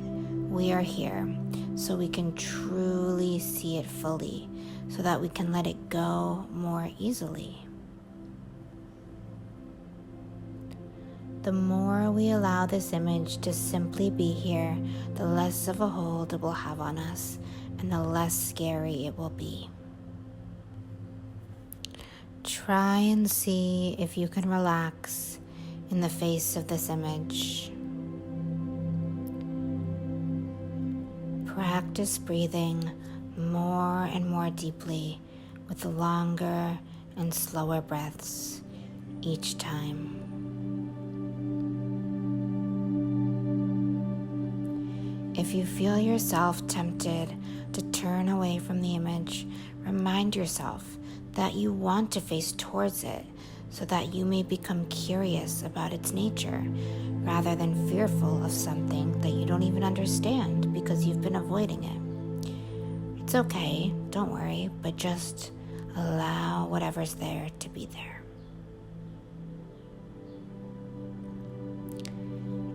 [SPEAKER 1] We are here so we can truly see it fully, so that we can let it go more easily. The more we allow this image to simply be here, the less of a hold it will have on us, and the less scary it will be. Try and see if you can relax in the face of this image. Practice breathing more and more deeply with longer and slower breaths, each time. If you feel yourself tempted to turn away from the image, remind yourself that you want to face towards it so that you may become curious about its nature rather than fearful of something that you don't even understand because you've been avoiding it. It's okay, don't worry, but just allow whatever's there to be there.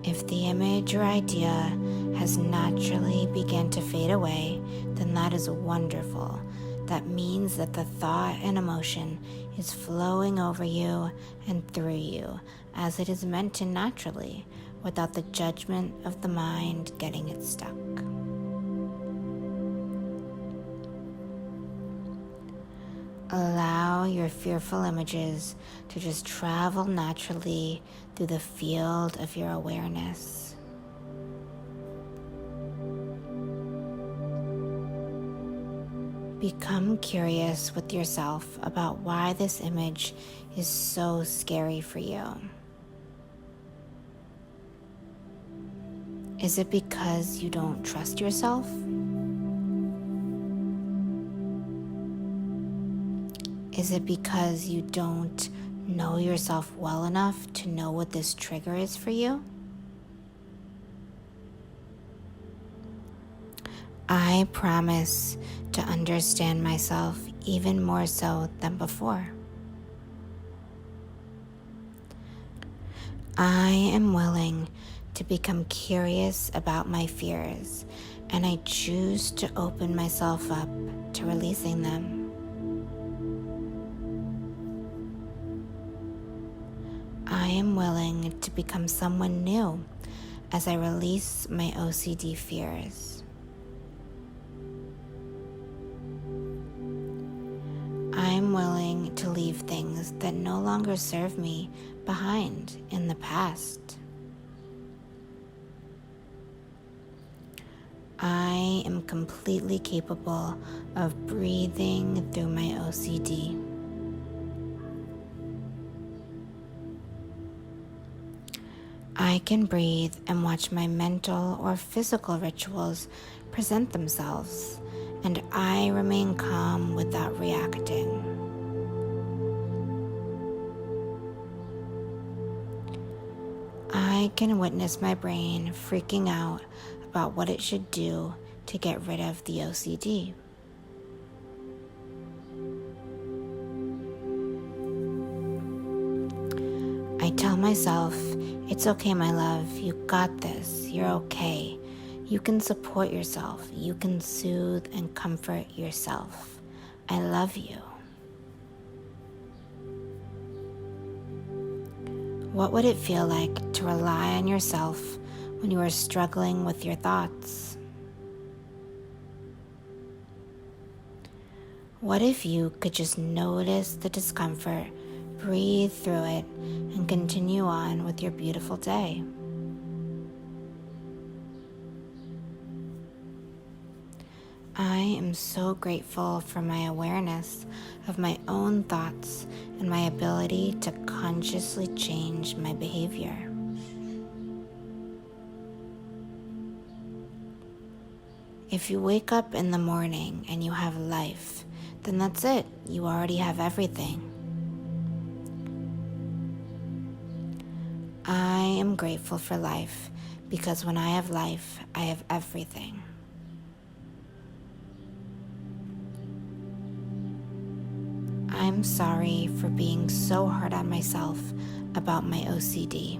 [SPEAKER 1] If the image or idea has naturally begun to fade away, then that is wonderful. That means that the thought and emotion is flowing over you and through you as it is meant to naturally, without the judgment of the mind getting it stuck. Allow your fearful images to just travel naturally through the field of your awareness. Become curious with yourself about why this image is so scary for you. Is it because you don't trust yourself? Is it because you don't know yourself well enough to know what this trigger is for you? I promise to understand myself even more so than before. I am willing to become curious about my fears, and I choose to open myself up to releasing them. I am willing to become someone new as I release my OCD fears. I'm willing to leave things that no longer serve me behind in the past. I am completely capable of breathing through my OCD. I can breathe and watch my mental or physical rituals present themselves, and I remain calm without reacting. I can witness my brain freaking out about what it should do to get rid of the OCD. I tell myself, it's okay, my love, you got this, you're okay. You can support yourself, you can soothe and comfort yourself. I love you. What would it feel like to rely on yourself when you are struggling with your thoughts? What if you could just notice the discomfort, breathe through it, and continue on with your beautiful day? I am so grateful for my awareness of my own thoughts and my ability to consciously change my behavior. If you wake up in the morning and you have life, then that's it. You already have everything. I am grateful for life because when I have life, I have everything. I'm sorry for being so hard on myself about my OCD.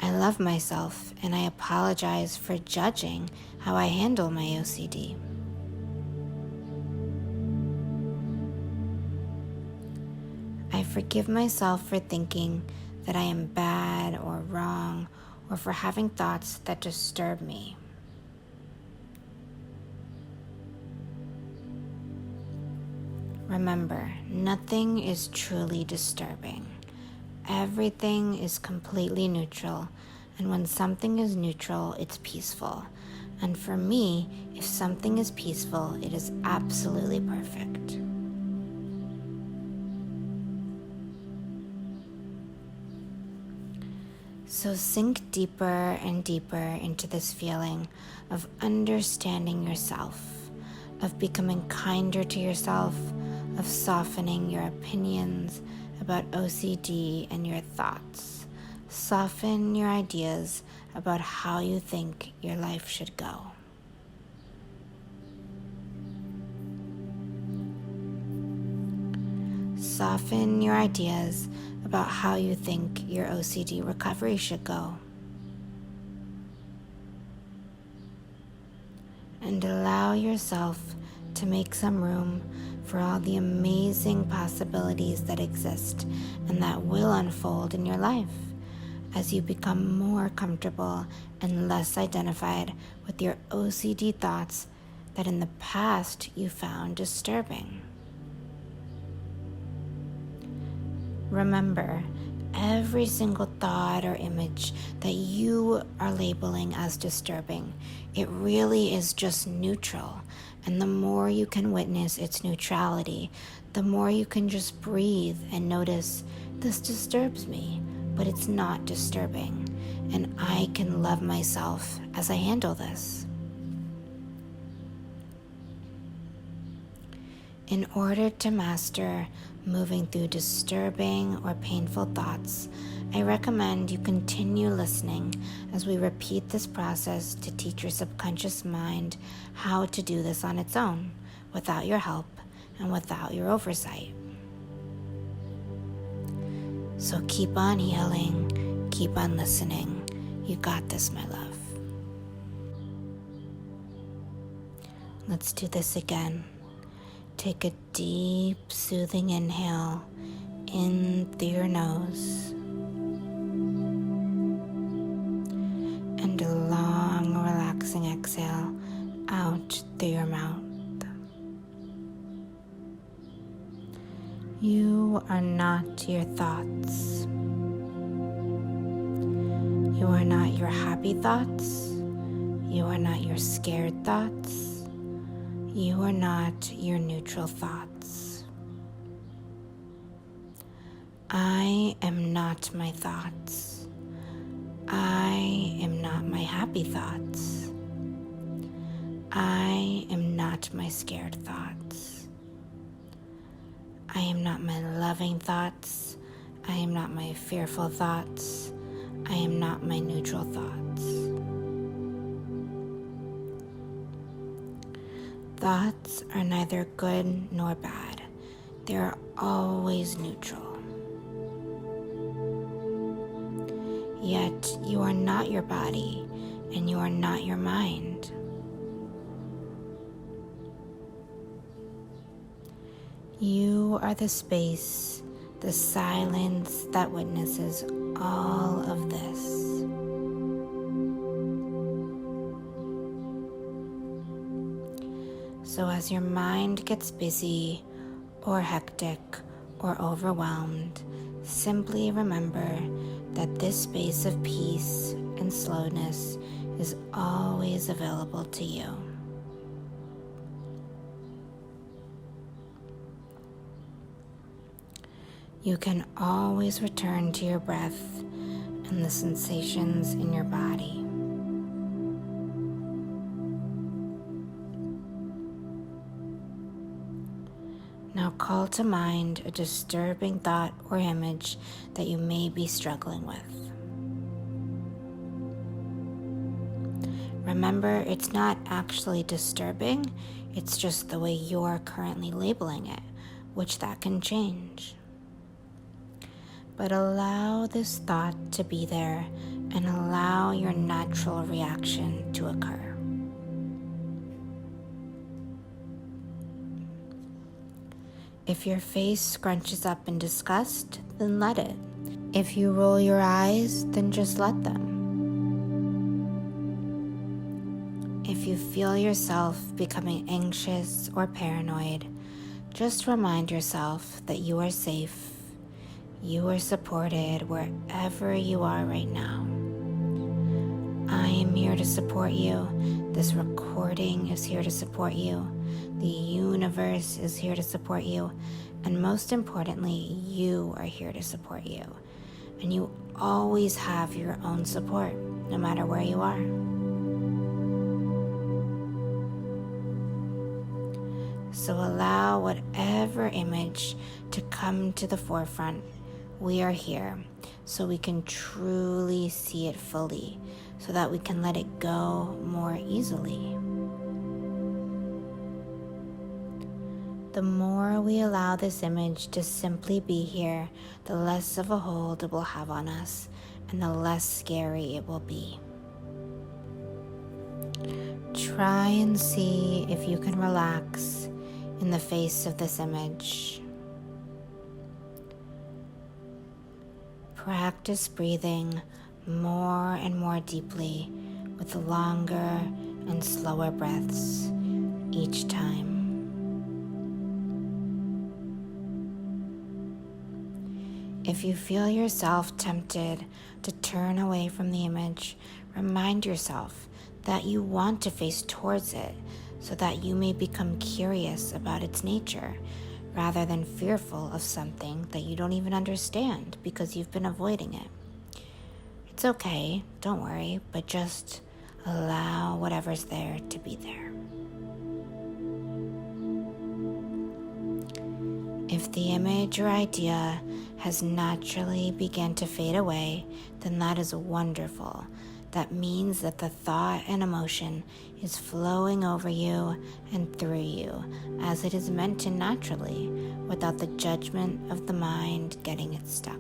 [SPEAKER 1] I love myself and I apologize for judging how I handle my OCD. I forgive myself for thinking that I am bad or wrong or for having thoughts that disturb me. Remember, nothing is truly disturbing. Everything is completely neutral, and when something is neutral, it's peaceful. And for me, if something is peaceful, it is absolutely perfect. So sink deeper and deeper into this feeling of understanding yourself, of becoming kinder to yourself, of softening your opinions about OCD and your thoughts. Soften your ideas about how you think your life should go. Soften your ideas about how you think your OCD recovery should go. And allow yourself to make some room for all the amazing possibilities that exist and that will unfold in your life as you become more comfortable and less identified with your OCD thoughts that in the past you found disturbing. Remember, every single thought or image that you are labeling as disturbing, it really is just neutral. And the more you can witness its neutrality, the more you can just breathe and notice, this disturbs me, but it's not disturbing. And I can love myself as I handle this. In order to master moving through disturbing or painful thoughts, I recommend you continue listening as we repeat this process to teach your subconscious mind how to do this on its own, without your help and without your oversight. So keep on healing, keep on listening. You got this, my love. Let's do this again. Take a deep, soothing inhale in through your nose and a long, relaxing exhale out through your mouth. You are not your thoughts. You are not your happy thoughts. You are not your scared thoughts. You are not your neutral thoughts. I am not my thoughts. I am not my happy thoughts. I am not my scared thoughts. I am not my loving thoughts. I am not my fearful thoughts. I am not my neutral thoughts. Thoughts are neither good nor bad. They are always neutral. Yet you are not your body and you are not your mind. You are the space, the silence that witnesses all of this. So as your mind gets busy or hectic or overwhelmed, simply remember that this space of peace and slowness is always available to you. You can always return to your breath and the sensations in your body. Now call to mind a disturbing thought or image that you may be struggling with. Remember, it's not actually disturbing, it's just the way you're currently labeling it, which that can change. But allow this thought to be there and allow your natural reaction to occur. If your face scrunches up in disgust, then let it. If you roll your eyes, then just let them. If you feel yourself becoming anxious or paranoid, just remind yourself that you are safe. You are supported wherever you are right now. I am here to support you. This recording is here to support you. The universe is here to support you. And most importantly, you are here to support you. and you always have your own support, no matter where you are. So allow whatever image to come to the forefront. We are here so we can truly see it fully, so that we can let it go more easily. The more we allow this image to simply be here, the less of a hold it will have on us, and the less scary it will be. Try and see if you can relax in the face of this image. Practice breathing more and more deeply with longer and slower breaths each time. If you feel yourself tempted to turn away from the image, remind yourself that you want to face towards it so that you may become curious about its nature rather than fearful of something that you don't even understand because you've been avoiding it. It's okay, don't worry, but just allow whatever's there to be there. If the image or idea has naturally begun to fade away, then that is wonderful. That means that the thought and emotion is flowing over you and through you as it is meant to naturally, without the judgment of the mind getting it stuck.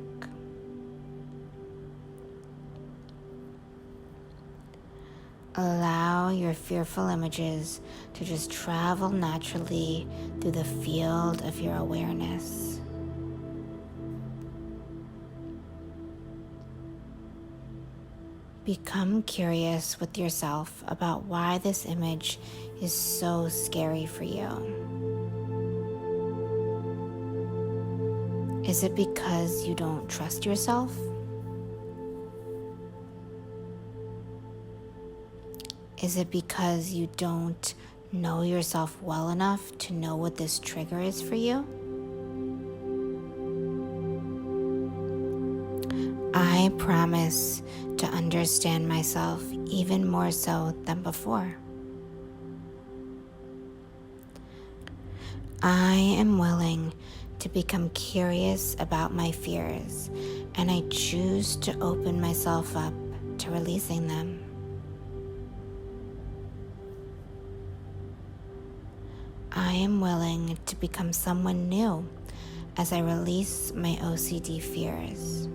[SPEAKER 1] Allow your fearful images to just travel naturally through the field of your awareness. Become curious with yourself about why this image is so scary for you. Is it because you don't trust yourself? Is it because you don't know yourself well enough to know what this trigger is for you? I promise to understand myself even more so than before. I am willing to become curious about my fears, and I choose to open myself up to releasing them. I am willing to become someone new as I release my OCD fears.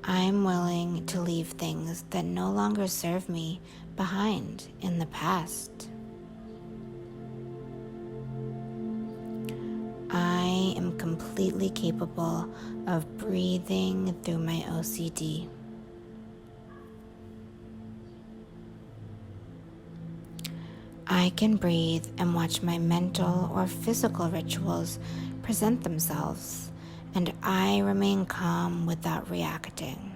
[SPEAKER 1] I am willing to leave things that no longer serve me behind in the past. I am completely capable of breathing through my OCD. I can breathe and watch my mental or physical rituals present themselves, and I remain calm without reacting.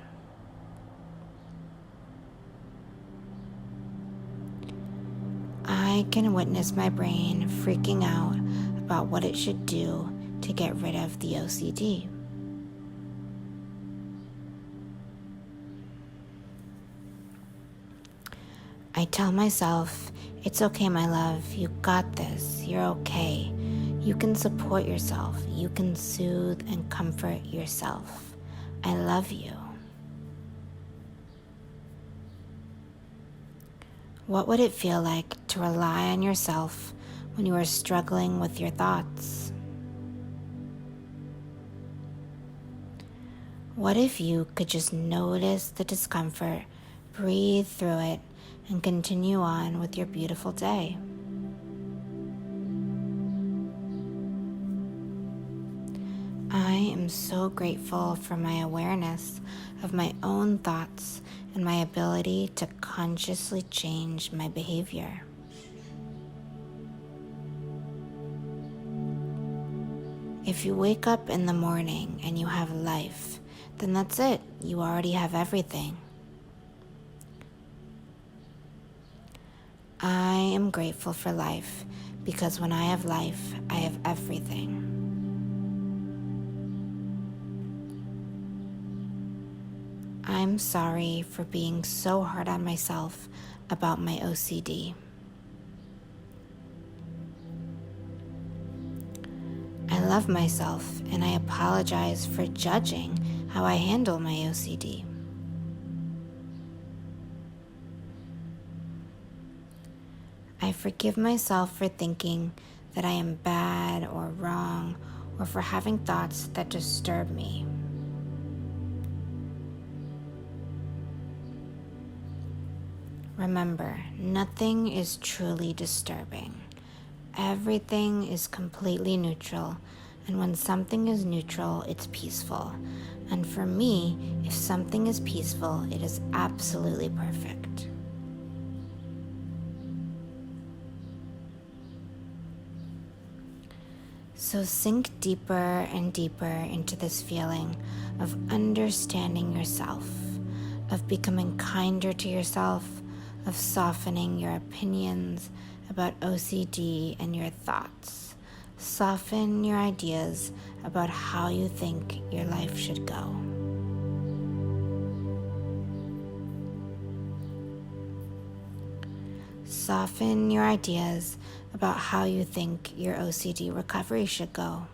[SPEAKER 1] I can witness my brain freaking out about what it should do to get rid of the OCD. I tell myself, it's okay, my love, you got this, you're okay. You can support yourself, you can soothe and comfort yourself. I love you. What would it feel like to rely on yourself when you are struggling with your thoughts? What if you could just notice the discomfort, breathe through it, and continue on with your beautiful day? I am so grateful for my awareness of my own thoughts and my ability to consciously change my behavior. If you wake up in the morning and you have life, then that's it. You already have everything. I am grateful for life because when I have life, I have everything. I'm sorry for being so hard on myself about my OCD. I love myself and I apologize for judging how I handle my OCD. I forgive myself for thinking that I am bad or wrong or for having thoughts that disturb me. Remember, nothing is truly disturbing. Everything is completely neutral, and when something is neutral, it's peaceful. And for me, if something is peaceful, it is absolutely perfect. So sink deeper and deeper into this feeling of understanding yourself, of becoming kinder to yourself, of softening your opinions about OCD and your thoughts. Soften your ideas about how you think your life should go. Soften your ideas about how you think your OCD recovery should go.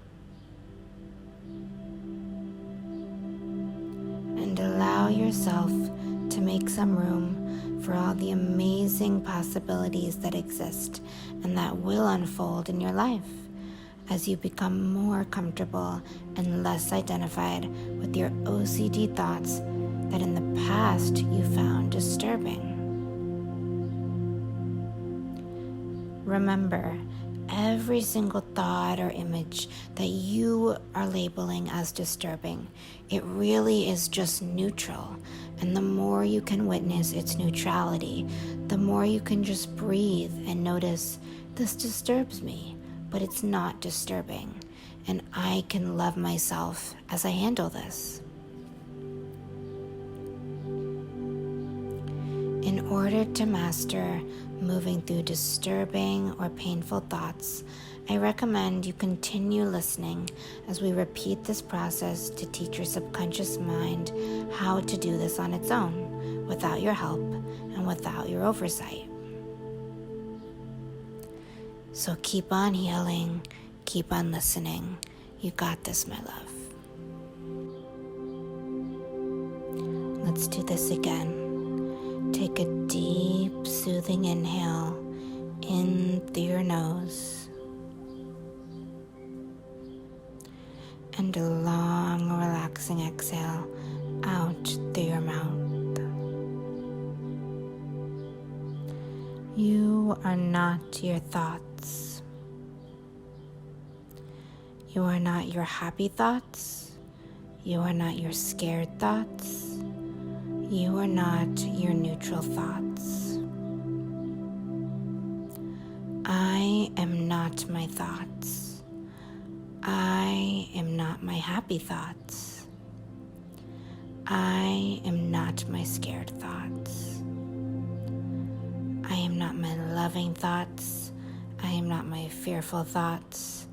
[SPEAKER 1] And allow yourself to make some room for all the amazing possibilities that exist and that will unfold in your life as you become more comfortable and less identified with your OCD thoughts that in the past you found disturbing. Remember, every single thought or image that you are labeling as disturbing, it really is just neutral. And the more you can witness its neutrality, the more you can just breathe and notice, this disturbs me, but it's not disturbing. And I can love myself as I handle this. In order to master moving through disturbing or painful thoughts, I recommend you continue listening as we repeat this process to teach your subconscious mind how to do this on its own, without your help and without your oversight. So keep on healing, keep on listening. You got this, my love. Let's do this again. Take a deep, soothing inhale in through your nose. And a long, relaxing exhale out through your mouth. You are not your thoughts. You are not your happy thoughts. You are not your scared thoughts. You are not your neutral thoughts. I am not my thoughts. I am not my happy thoughts. I am not my scared thoughts. I am not my loving thoughts. I am not my fearful thoughts.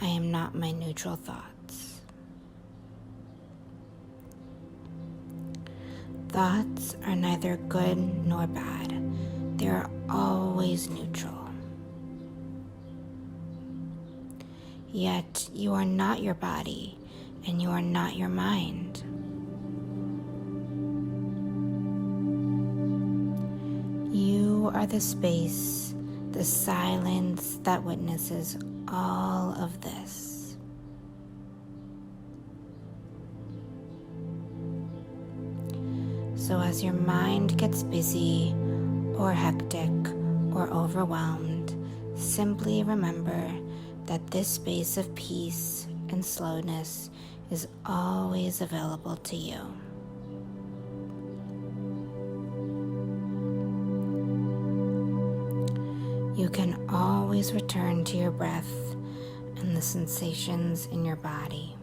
[SPEAKER 1] I am not my neutral thoughts. Thoughts are neither good nor bad. They are always neutral. Yet you are not your body and you are not your mind. You are the space, the silence that witnesses all of this. So as your mind gets busy or hectic or overwhelmed, simply remember that this space of peace and slowness is always available to you. You can always return to your breath and the sensations in your body.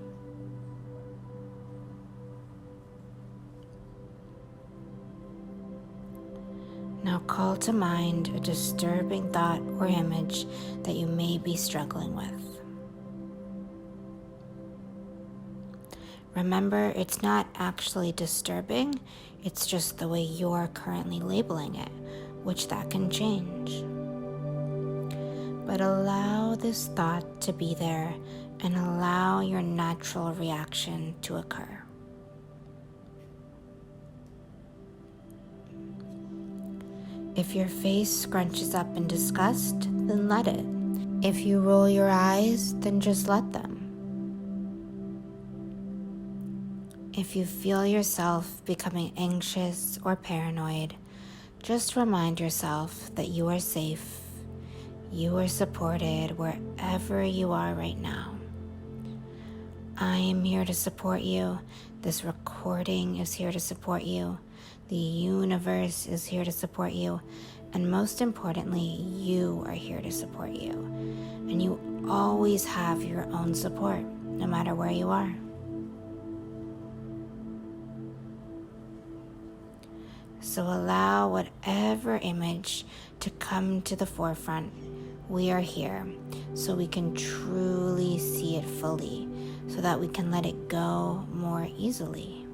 [SPEAKER 1] Now call to mind a disturbing thought or image that you may be struggling with. Remember, it's not actually disturbing, it's just the way you're currently labeling it, which that can change. But allow this thought to be there and allow your natural reaction to occur. If your face scrunches up in disgust, then let it. If you roll your eyes, then just let them. If you feel yourself becoming anxious or paranoid, just remind yourself that you are safe. You are supported wherever you are right now. I am here to support you. This recording is here to support you. The universe is here to support you. And most importantly, you are here to support you. And you always have your own support, no matter where you are. So allow whatever image to come to the forefront. We are here so we can truly see it fully, so that we can let it go more easily.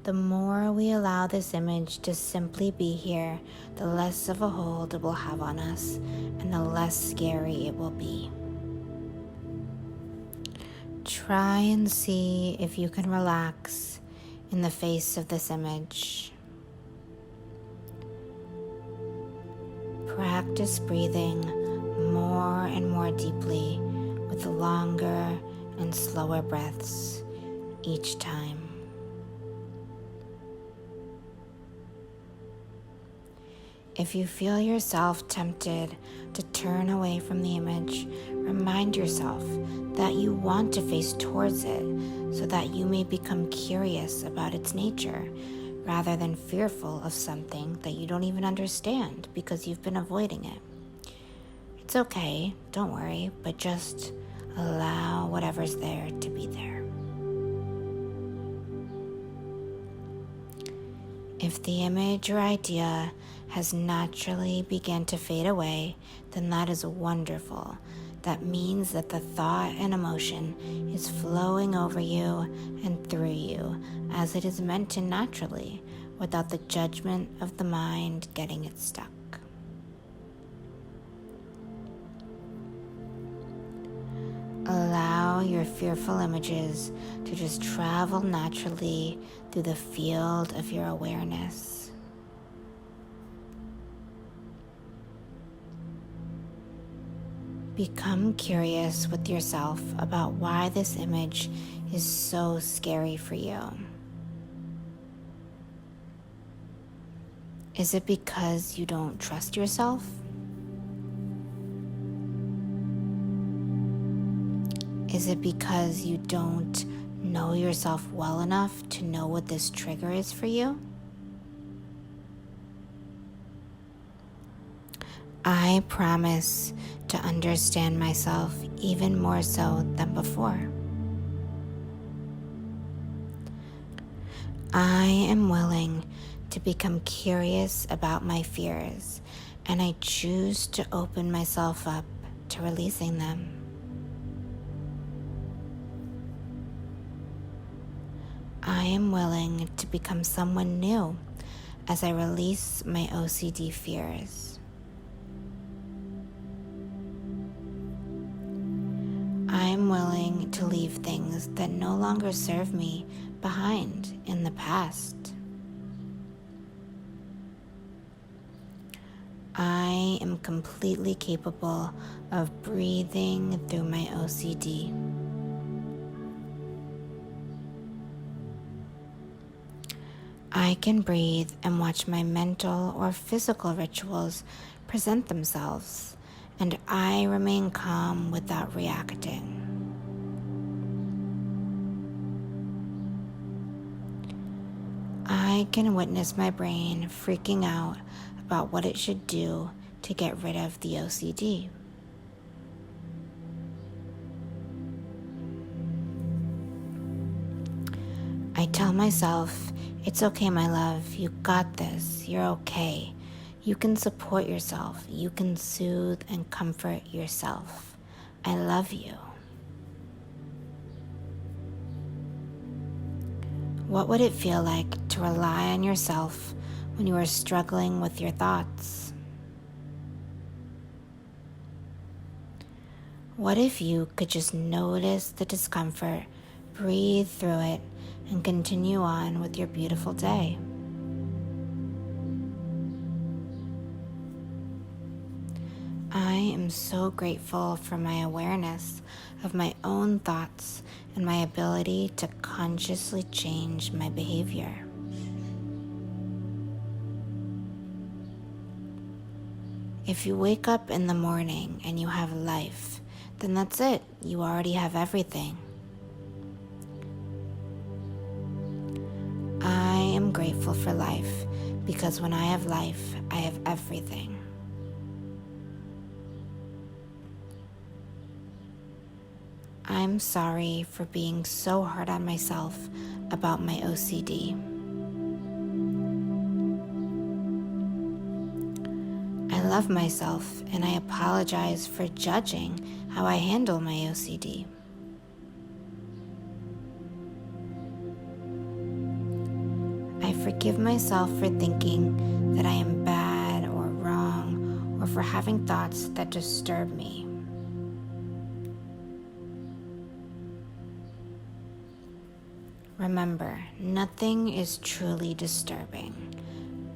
[SPEAKER 1] The more we allow this image to simply be here, the less of a hold it will have on us and the less scary it will be. Try and see if you can relax in the face of this image. Practice breathing more and more deeply with longer and slower breaths each time. If you feel yourself tempted to turn away from the image, remind yourself that you want to face towards it so that you may become curious about its nature rather than fearful of something that you don't even understand because you've been avoiding it. It's okay, don't worry, but just allow whatever's there to be there. If the image or idea has naturally begun to fade away, then that is wonderful. That means that the thought and emotion is flowing over you and through you as it is meant to naturally, without the judgment of the mind getting it stuck. Allow your fearful images to just travel naturally through the field of your awareness. Become curious with yourself about why this image is so scary for you. Is it because you don't trust yourself? Is it because you don't know yourself well enough to know what this trigger is for you? I promise to understand myself even more so than before. I am willing to become curious about my fears, and I choose to open myself up to releasing them. I am willing to become someone new as I release my OCD fears. I am willing to leave things that no longer serve me behind in the past. I am completely capable of breathing through my OCD. I can breathe and watch my mental or physical rituals present themselves, and I remain calm without reacting. I can witness my brain freaking out about what it should do to get rid of the OCD. I tell myself, it's okay, my love, you got this, you're okay. You can support yourself, you can soothe and comfort yourself. I love you. What would it feel like to rely on yourself when you are struggling with your thoughts? What if you could just notice the discomfort, breathe through it, and continue on with your beautiful day? I am so grateful for my awareness of my own thoughts and my ability to consciously change my behavior. If you wake up in the morning and you have life, then that's it. You already have everything. I am grateful for life because when I have life, I have everything. I'm sorry for being so hard on myself about my OCD. I love myself and I apologize for judging how I handle my OCD. I forgive myself for thinking that I am bad or wrong or for having thoughts that disturb me. Remember, nothing is truly disturbing.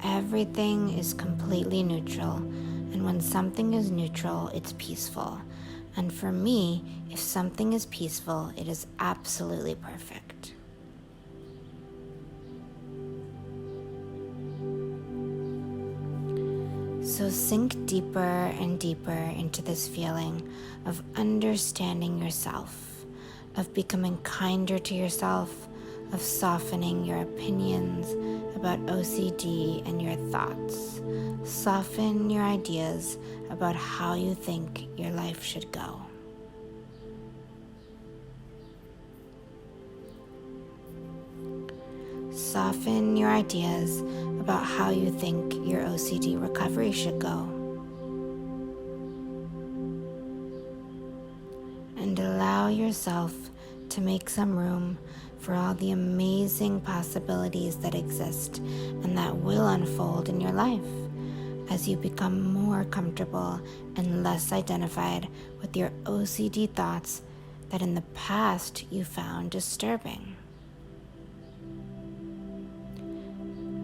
[SPEAKER 1] Everything is completely neutral, and when something is neutral, it's peaceful. And for me, if something is peaceful, it is absolutely perfect. So sink deeper and deeper into this feeling of understanding yourself, of becoming kinder to yourself, of softening your opinions about OCD and your thoughts. Soften your ideas about how you think your life should go. Soften your ideas about how you think your OCD recovery should go. And allow yourself to make some room for all the amazing possibilities that exist and that will unfold in your life as you become more comfortable and less identified with your OCD thoughts that in the past you found disturbing.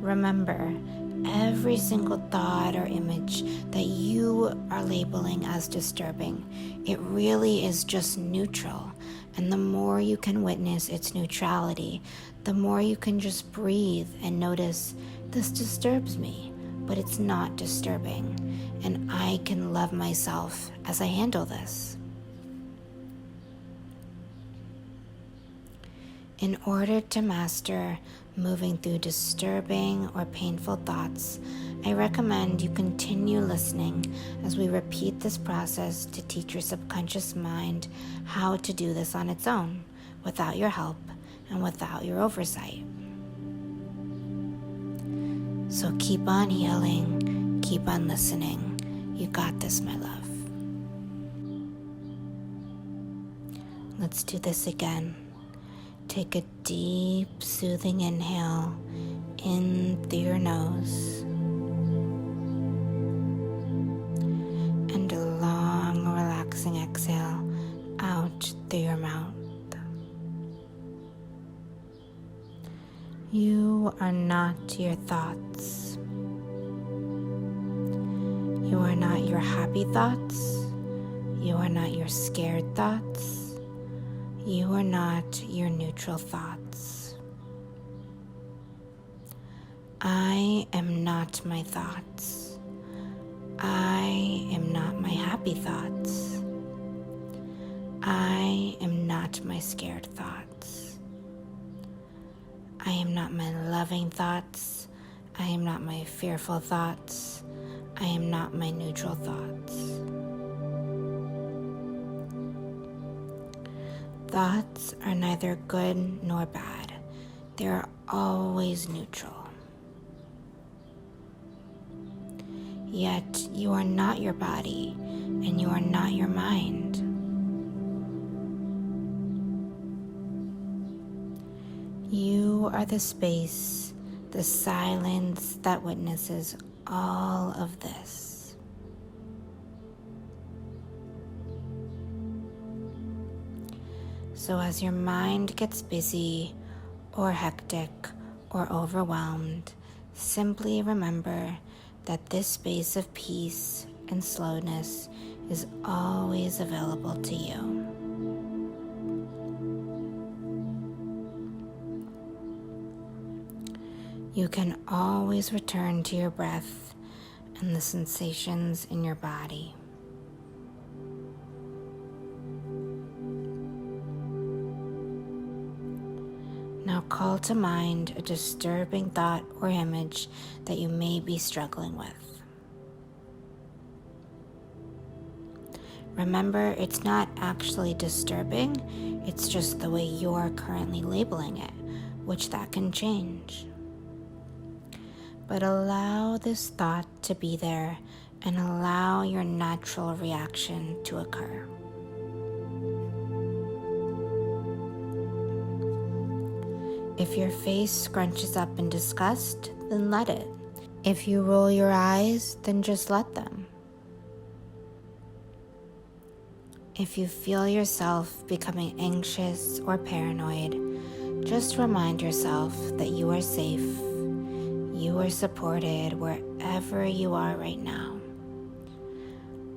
[SPEAKER 1] Remember, every single thought or image that you are labeling as disturbing, it really is just neutral. And the more you can witness its neutrality, the more you can just breathe and notice, this disturbs me, but it's not disturbing. And I can love myself as I handle this. In order to master moving through disturbing or painful thoughts, I recommend you continue listening as we repeat this process to teach your subconscious mind how to do this on its own, without your help and without your oversight. So keep on healing, keep on listening. You got this, my love. Let's do this again. Take a deep, soothing inhale in through your nose and a long, relaxing exhale out through your mouth. You are not your thoughts. You are not your happy thoughts. You are not your scared thoughts. You are not your neutral thoughts. I am not my thoughts. I am not my happy thoughts. I am not my scared thoughts. I am not my loving thoughts. I am not my fearful thoughts. I am not my neutral thoughts. Thoughts are neither good nor bad. They are always neutral. Yet you are not your body and you are not your mind. You You are the space, the silence that witnesses all of this. So as your mind gets busy or hectic or overwhelmed, simply remember that this space of peace and slowness is always available to you. You can always return to your breath and the sensations in your body. Now call to mind a disturbing thought or image that you may be struggling with. Remember, it's not actually disturbing, it's just the way you're currently labeling it, which that can change. But allow this thought to be there and allow your natural reaction to occur. If your face scrunches up in disgust, then let it. If you roll your eyes, then just let them. If you feel yourself becoming anxious or paranoid, just remind yourself that you are safe. You are supported wherever you are right now.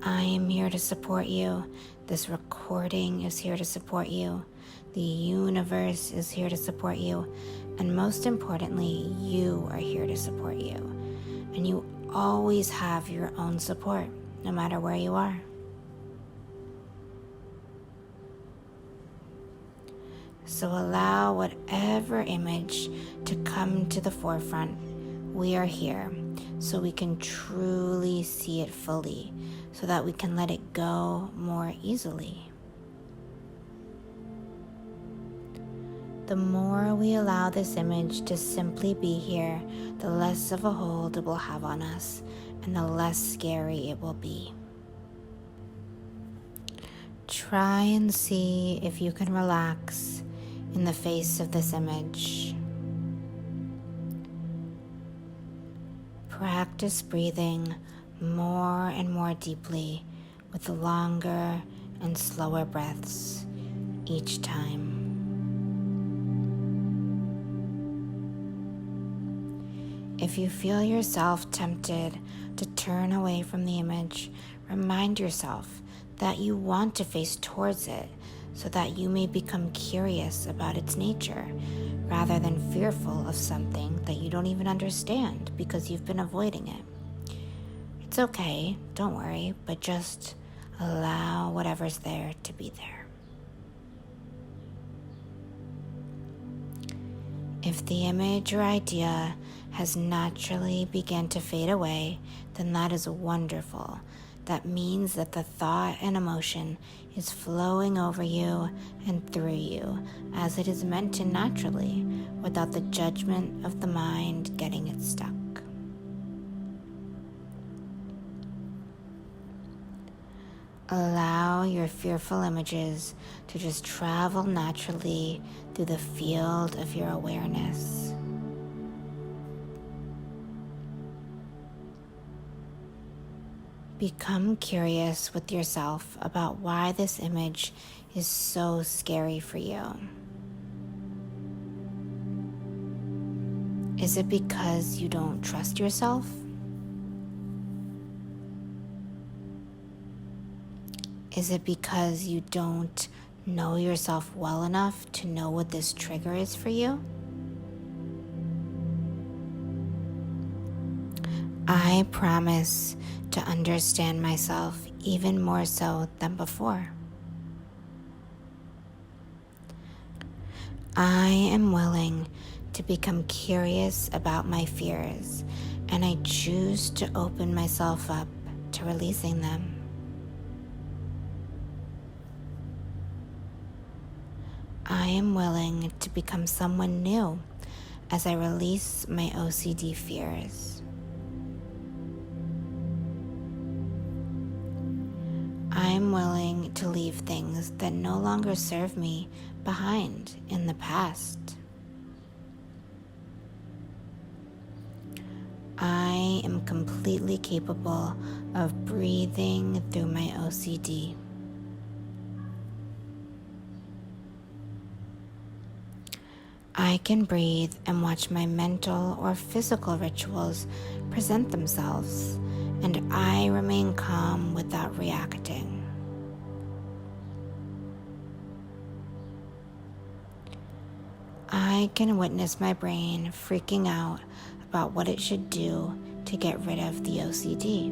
[SPEAKER 1] I am here to support you. This recording is here to support you. The universe is here to support you. And most importantly, you are here to support you. And you always have your own support, no matter where you are. So allow whatever image to come to the forefront. We are here so we can truly see it fully, so that we can let it go more easily. The more we allow this image to simply be here, the less of a hold it will have on us, and the less scary it will be. Try and see if you can relax in the face of this image. Practice breathing more and more deeply with longer and slower breaths each time. If you feel yourself tempted to turn away from the image, remind yourself that you want to face towards it so that you may become curious about its nature rather than fearful of something that you don't even understand because you've been avoiding it. It's okay, don't worry, but just allow whatever's there to be there. If the image or idea has naturally begun to fade away, then that is wonderful. That means that the thought and emotion is flowing over you and through you as it is meant to naturally, without the judgment of the mind getting it stuck. Allow your fearful images to just travel naturally through the field of your awareness. Become curious with yourself about why this image is so scary for you. Is it because you don't trust yourself? Is it because you don't know yourself well enough to know what this trigger is for you? I promise to understand myself even more so than before. I am willing to become curious about my fears, and I choose to open myself up to releasing them. I am willing to become someone new as I release my OCD fears. I am willing to leave things that no longer serve me behind in the past. I am completely capable of breathing through my OCD. I can breathe and watch my mental or physical rituals present themselves, and I remain calm without reacting. I can witness my brain freaking out about what it should do to get rid of the OCD.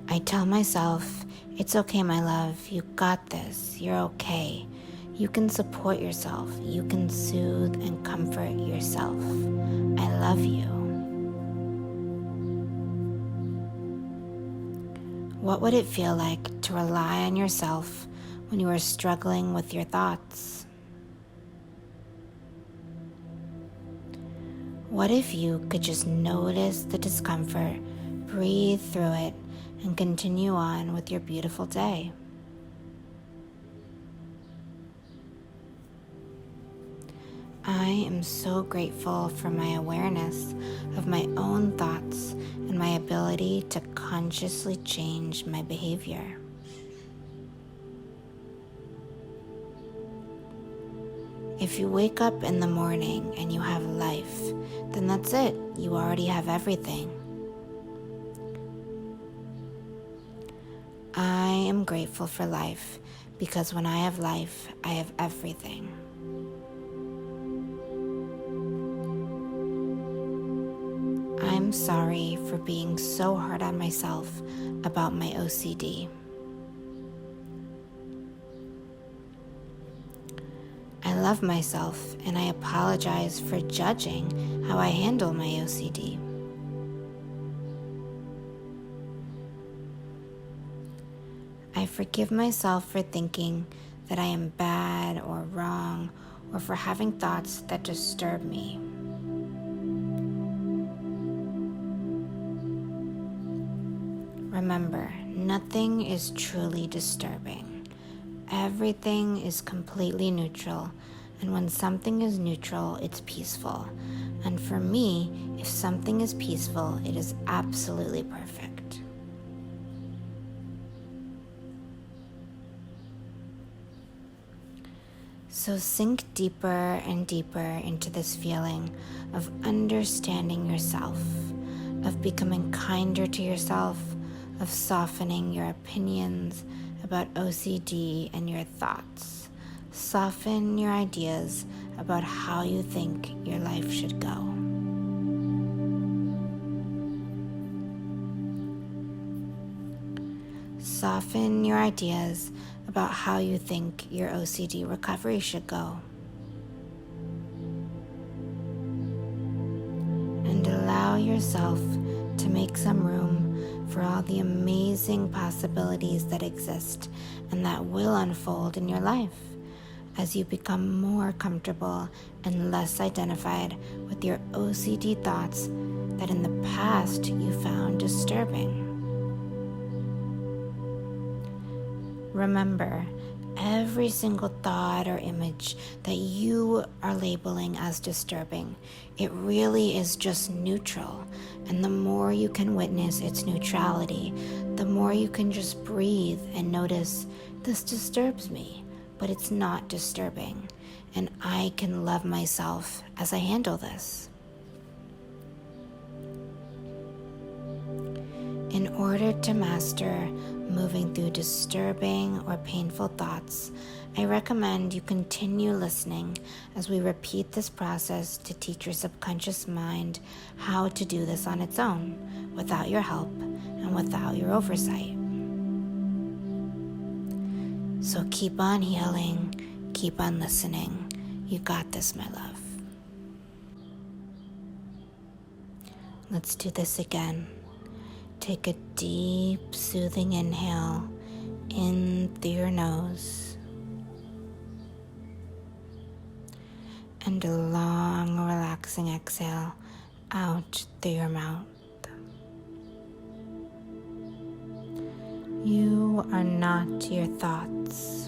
[SPEAKER 1] I tell myself, it's okay, my love, you got this, you're okay. You can support yourself, you can soothe and comfort yourself. I love you. What would it feel like to rely on yourself when you are struggling with your thoughts? What if you could just notice the discomfort, breathe through it, and continue on with your beautiful day? I am so grateful for my awareness of my own thoughts and my ability to consciously change my behavior. If you wake up in the morning and you have life, then that's it. You already have everything. I am grateful for life because when I have life, I have everything. I'm sorry for being so hard on myself about my OCD. I love myself and I apologize for judging how I handle my OCD. I forgive myself for thinking that I am bad or wrong or for having thoughts that disturb me. Remember, nothing is truly disturbing. Everything is completely neutral, and when something is neutral, it's peaceful. And for me, if something is peaceful, it is absolutely perfect. So sink deeper and deeper into this feeling of understanding yourself, of becoming kinder to yourself, of softening your opinions about OCD and your thoughts. Soften your ideas about how you think your life should go. Soften your ideas about how you think your OCD recovery should go. And allow yourself to make some room for all the amazing possibilities that exist and that will unfold in your life as you become more comfortable and less identified with your OCD thoughts that in the past you found disturbing. Remember, every single thought or image that you are labeling as disturbing, it really is just neutral. And the more you can witness its neutrality, the more you can just breathe and notice, this disturbs me, but it's not disturbing. And I can love myself as I handle this. In order to master moving through disturbing or painful thoughts, I recommend you continue listening as we repeat this process to teach your subconscious mind how to do this on its own, without your help and without your oversight. So keep on healing, keep on listening. You got this, my love. Let's do this again. Take a deep, soothing inhale in through your nose and a long, relaxing exhale out through your mouth. You are not your thoughts.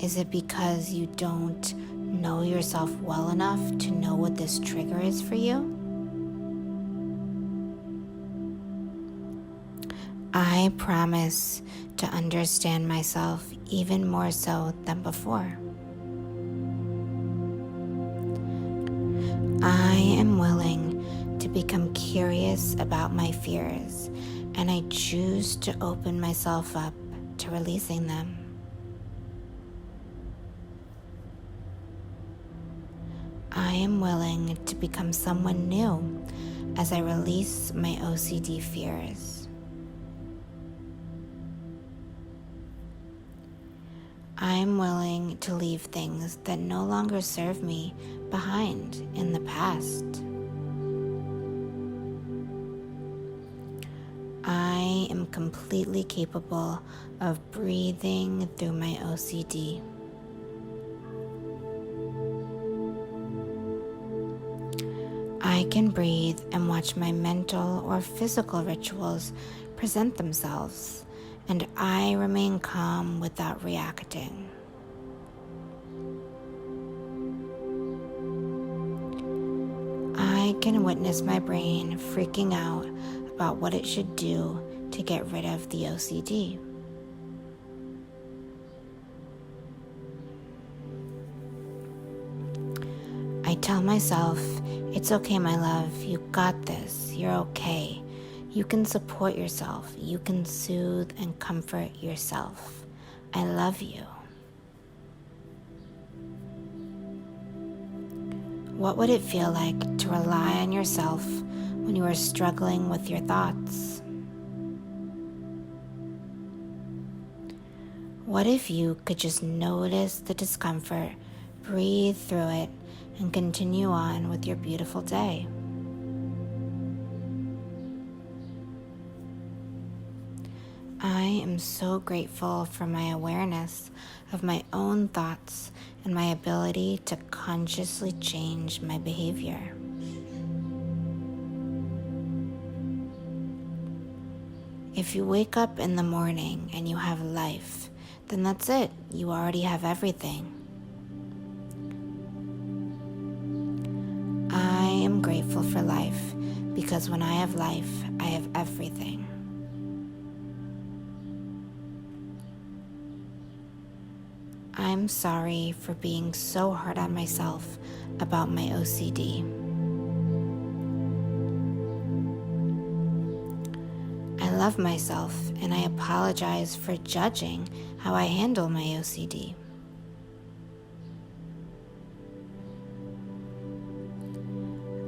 [SPEAKER 1] Is it because you don't know yourself well enough to know what this trigger is for you? I promise to understand myself even more so than before. I am willing to become curious about my fears, and I choose to open myself up to releasing them. I am willing to become someone new as I release my OCD fears. I am willing to leave things that no longer serve me behind in the past. I am completely capable of breathing through my OCD. I can breathe and watch my mental or physical rituals present themselves, and I remain calm without reacting. I can witness my brain freaking out about what it should do to get rid of the OCD. I tell myself, it's okay, my love, you got this, you're okay. You can support yourself, you can soothe and comfort yourself. I love you. What would it feel like to rely on yourself when you are struggling with your thoughts? What if you could just notice the discomfort, breathe through it, and continue on with your beautiful day? I am so grateful for my awareness of my own thoughts and my ability to consciously change my behavior. If you wake up in the morning and you have life, then that's it. You already have everything. I am grateful for life because when I have life, I have everything. I'm sorry for being so hard on myself about my OCD. I love myself and I apologize for judging how I handle my OCD.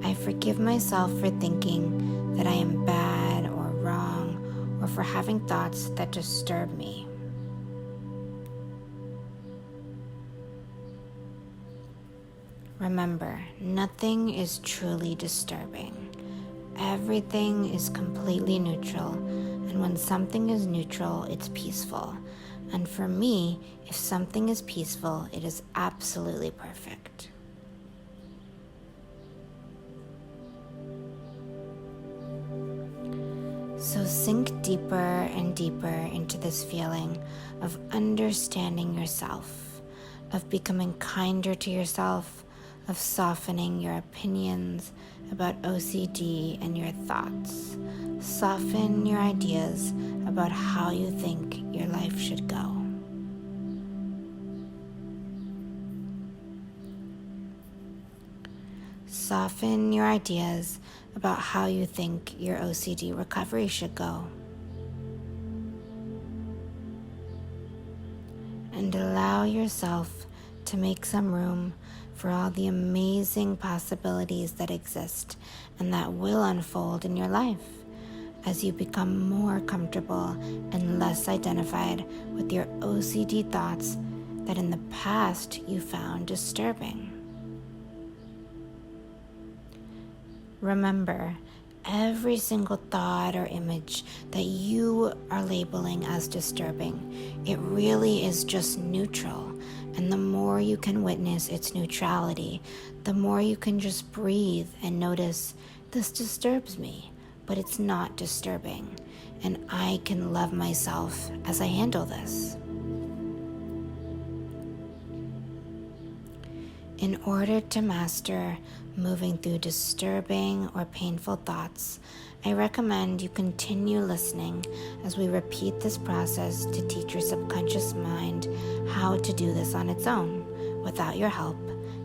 [SPEAKER 1] I forgive myself for thinking that I am bad or wrong or for having thoughts that disturb me. Remember, nothing is truly disturbing. Everything is completely neutral, and when something is neutral, it's peaceful. And for me, if something is peaceful, it is absolutely perfect. So sink deeper and deeper into this feeling of understanding yourself, of becoming kinder to yourself, of softening your opinions about OCD and your thoughts. Soften your ideas about how you think your life should go. Soften your ideas about how you think your OCD recovery should go. And allow yourself to make some room for all the amazing possibilities that exist and that will unfold in your life as you become more comfortable and less identified with your OCD thoughts that in the past you found disturbing. Remember, every single thought or image that you are labeling as disturbing, it really is just neutral. And the more you can witness its neutrality, the more you can just breathe and notice, this disturbs me, but it's not disturbing. And I can love myself as I handle this. In order to master moving through disturbing or painful thoughts, I recommend you continue listening as we repeat this process to teach your subconscious mind how to do this on its own, without your help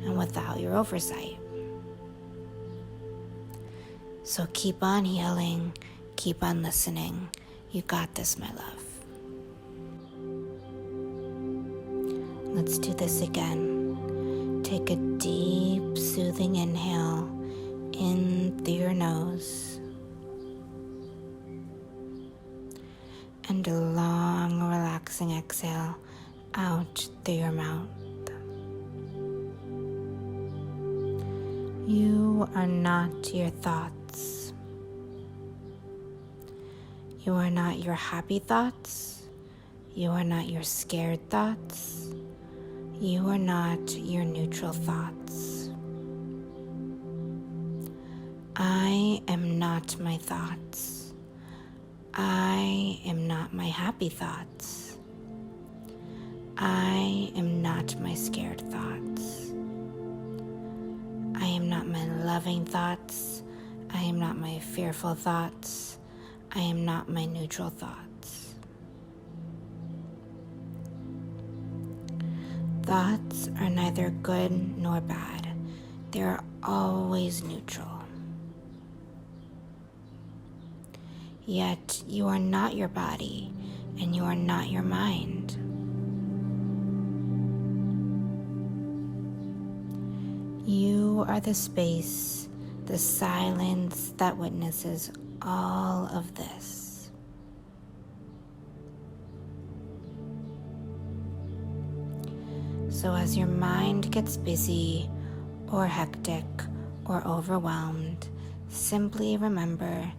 [SPEAKER 1] and without your oversight. So keep on healing, keep on listening. You got this, my love. Let's do this again. Take a deep, soothing inhale in through your nose and a long, relaxing exhale out through your mouth. You are not your thoughts. You are not your happy thoughts. You are not your scared thoughts. You are not your neutral thoughts. I am not my thoughts. I am not my happy thoughts. I am not my scared thoughts. I am not my loving thoughts. I am not my fearful thoughts. I am not my neutral thoughts. Thoughts are neither good nor bad. They are always neutral. Yet you are not your body and you are not your mind. You are the space, the silence that witnesses all of this. So as your mind gets busy or hectic or overwhelmed, simply remember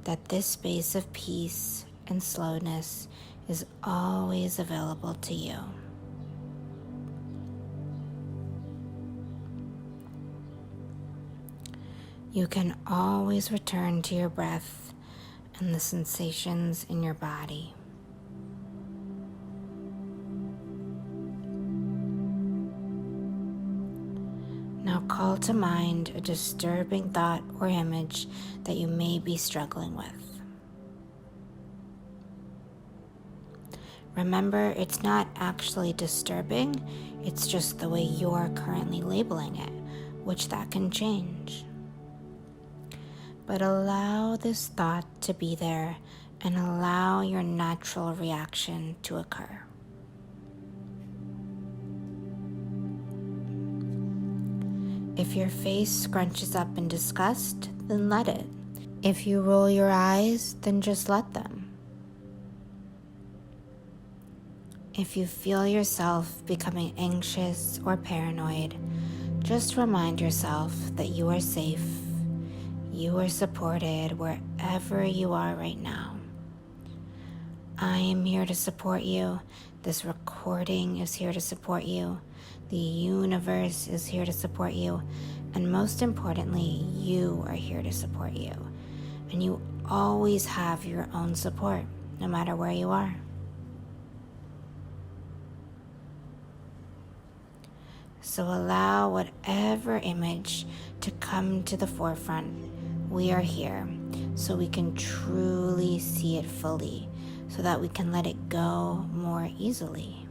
[SPEAKER 1] that this space of peace and slowness is always available to you. You can always return to your breath and the sensations in your body. Now call to mind a disturbing thought or image that you may be struggling with. Remember, it's not actually disturbing, it's just the way you're currently labeling it, which that can change. But allow this thought to be there and allow your natural reaction to occur. If your face scrunches up in disgust, then let it. If you roll your eyes, then just let them. If you feel yourself becoming anxious or paranoid, just remind yourself that you are safe. You are supported wherever you are right now. I am here to support you. This recording is here to support you. The universe is here to support you. And most importantly, you are here to support you. And you always have your own support, no matter where you are. So allow whatever image to come to the forefront. We are here so we can truly see it fully, so that we can let it go more easily.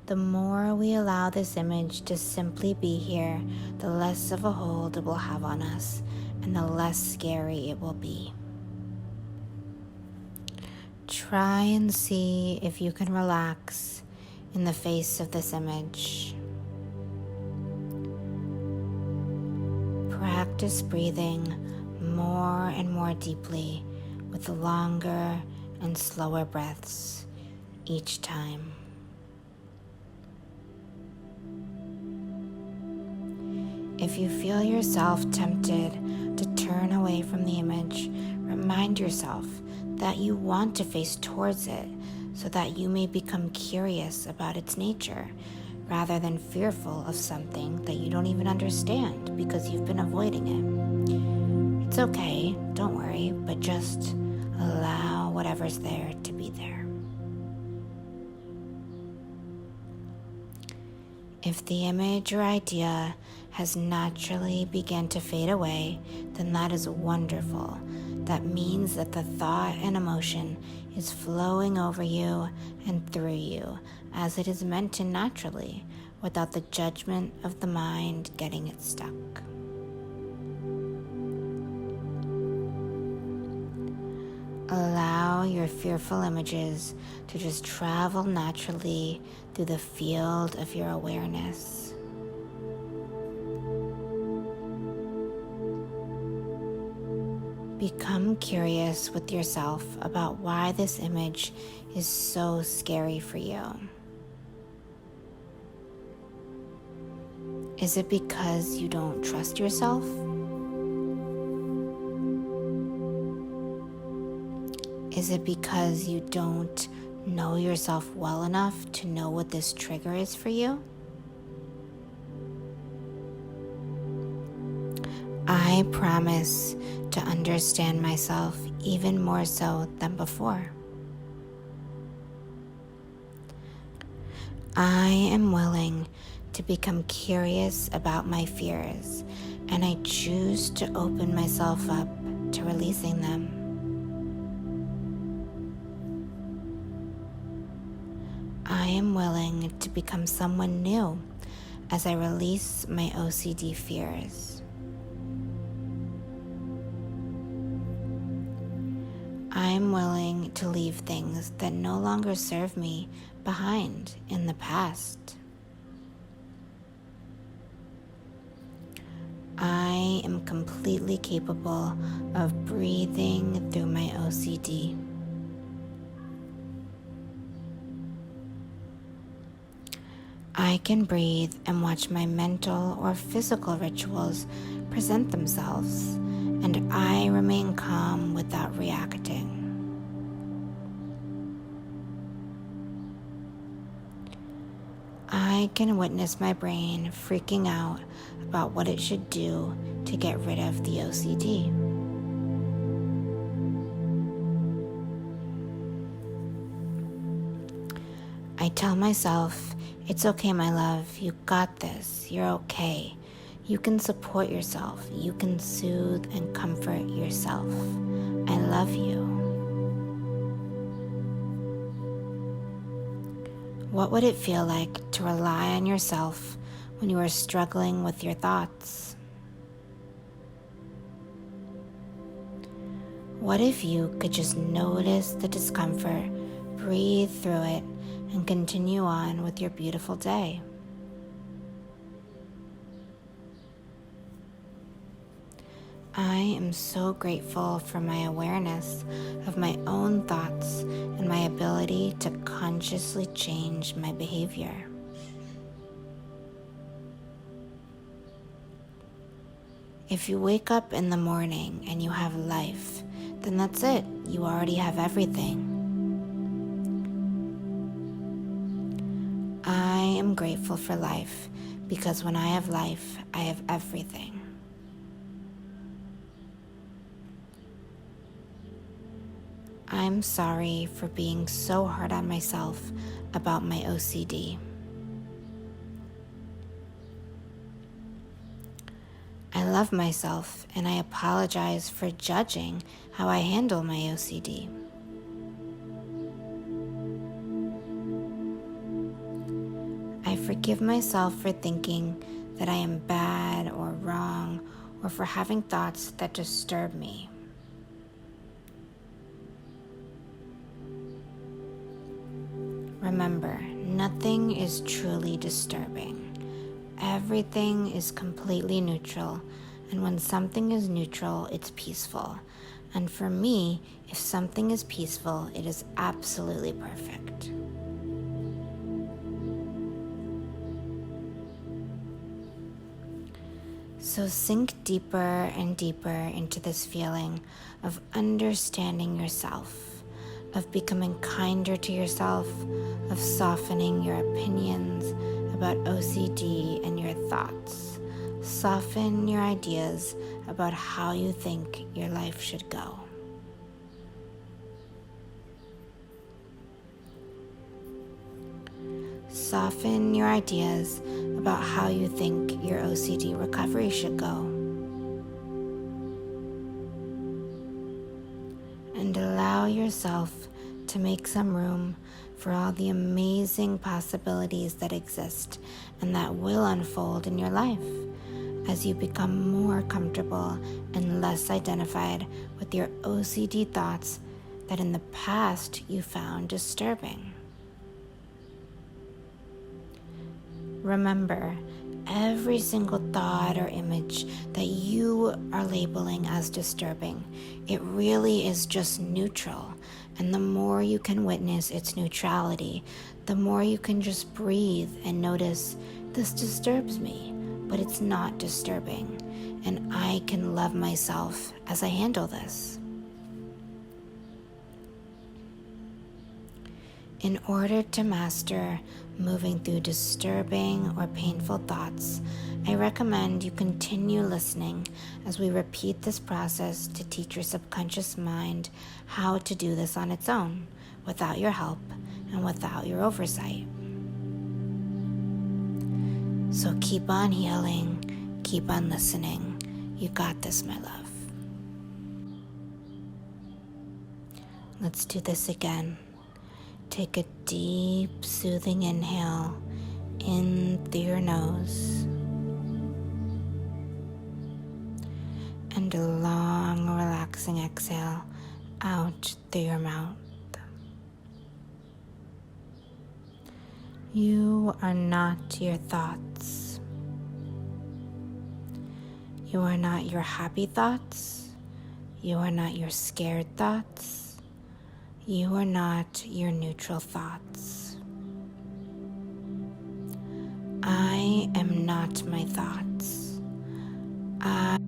[SPEAKER 1] The more we allow this image to simply be here, the less of a hold it will have on us, and the less scary it will be. Try and see if you can relax in the face of this image. Practice breathing more and more deeply with longer and slower breaths each time. If you feel yourself tempted to turn away from the image, remind yourself that you want to face towards it so that you may become curious about its nature rather than fearful of something that you don't even understand because you've been avoiding it. It's okay, don't worry, but just allow whatever's there to be there. If the image or idea has naturally begun to fade away, then that is wonderful. That means that the thought and emotion is flowing over you and through you as it is meant to naturally, without the judgment of the mind getting it stuck. Allow your fearful images to just travel naturally through the field of your awareness. Become curious with yourself about why this image is so scary for you. Is it because you don't trust yourself? Is it because you don't know yourself well enough to know what this trigger is for you? I promise to understand myself even more so than before. I am willing to become curious about my fears, and I choose to open myself up to releasing them. I am willing to become someone new as I release my OCD fears. I am willing to leave things that no longer serve me behind in the past. I am completely capable of breathing through my OCD. I can breathe and watch my mental or physical rituals present themselves, and I remain calm without reacting. I can witness my brain freaking out about what it should do to get rid of the OCD. I tell myself, it's okay, my love, you got this, you're okay. You can support yourself, you can soothe and comfort yourself. I love you. What would it feel like to rely on yourself when you are struggling with your thoughts? What if you could just notice the discomfort, breathe through it, and continue on with your beautiful day? I am so grateful for my awareness of my own thoughts and my ability to consciously change my behavior. If you wake up in the morning and you have life, then that's it. You already have everything. I am grateful for life because when I have life, I have everything. I'm sorry for being so hard on myself about my OCD. I love myself and I apologize for judging how I handle my OCD. I forgive myself for thinking that I am bad or wrong or for having thoughts that disturb me. Remember, nothing is truly disturbing. Everything is completely neutral, and when something is neutral, it's peaceful. And for me, if something is peaceful, it is absolutely perfect. So sink deeper and deeper into this feeling of understanding yourself, of becoming kinder to yourself, of softening your opinions about OCD and your thoughts. Soften your ideas about how you think your life should go. Soften your ideas about how you think your OCD recovery should go. And allow yourself to make some room for all the amazing possibilities that exist and that will unfold in your life as you become more comfortable and less identified with your OCD thoughts that in the past you found disturbing. Remember, every single thought or image that you are labeling as disturbing, it really is just neutral. And the more you can witness its neutrality, the more you can just breathe and notice, this disturbs me, but it's not disturbing. And I can love myself as I handle this. In order to master moving through disturbing or painful thoughts, I recommend you continue listening as we repeat this process to teach your subconscious mind how to do this on its own, without your help and without your oversight. So keep on healing, keep on listening. You got this, my love. Let's do this again. Take a deep, soothing inhale in through your nose and a long, relaxing exhale out through your mouth. You are not your thoughts. You are not your happy thoughts. You are not your scared thoughts. You are not your neutral thoughts. I am not my thoughts. I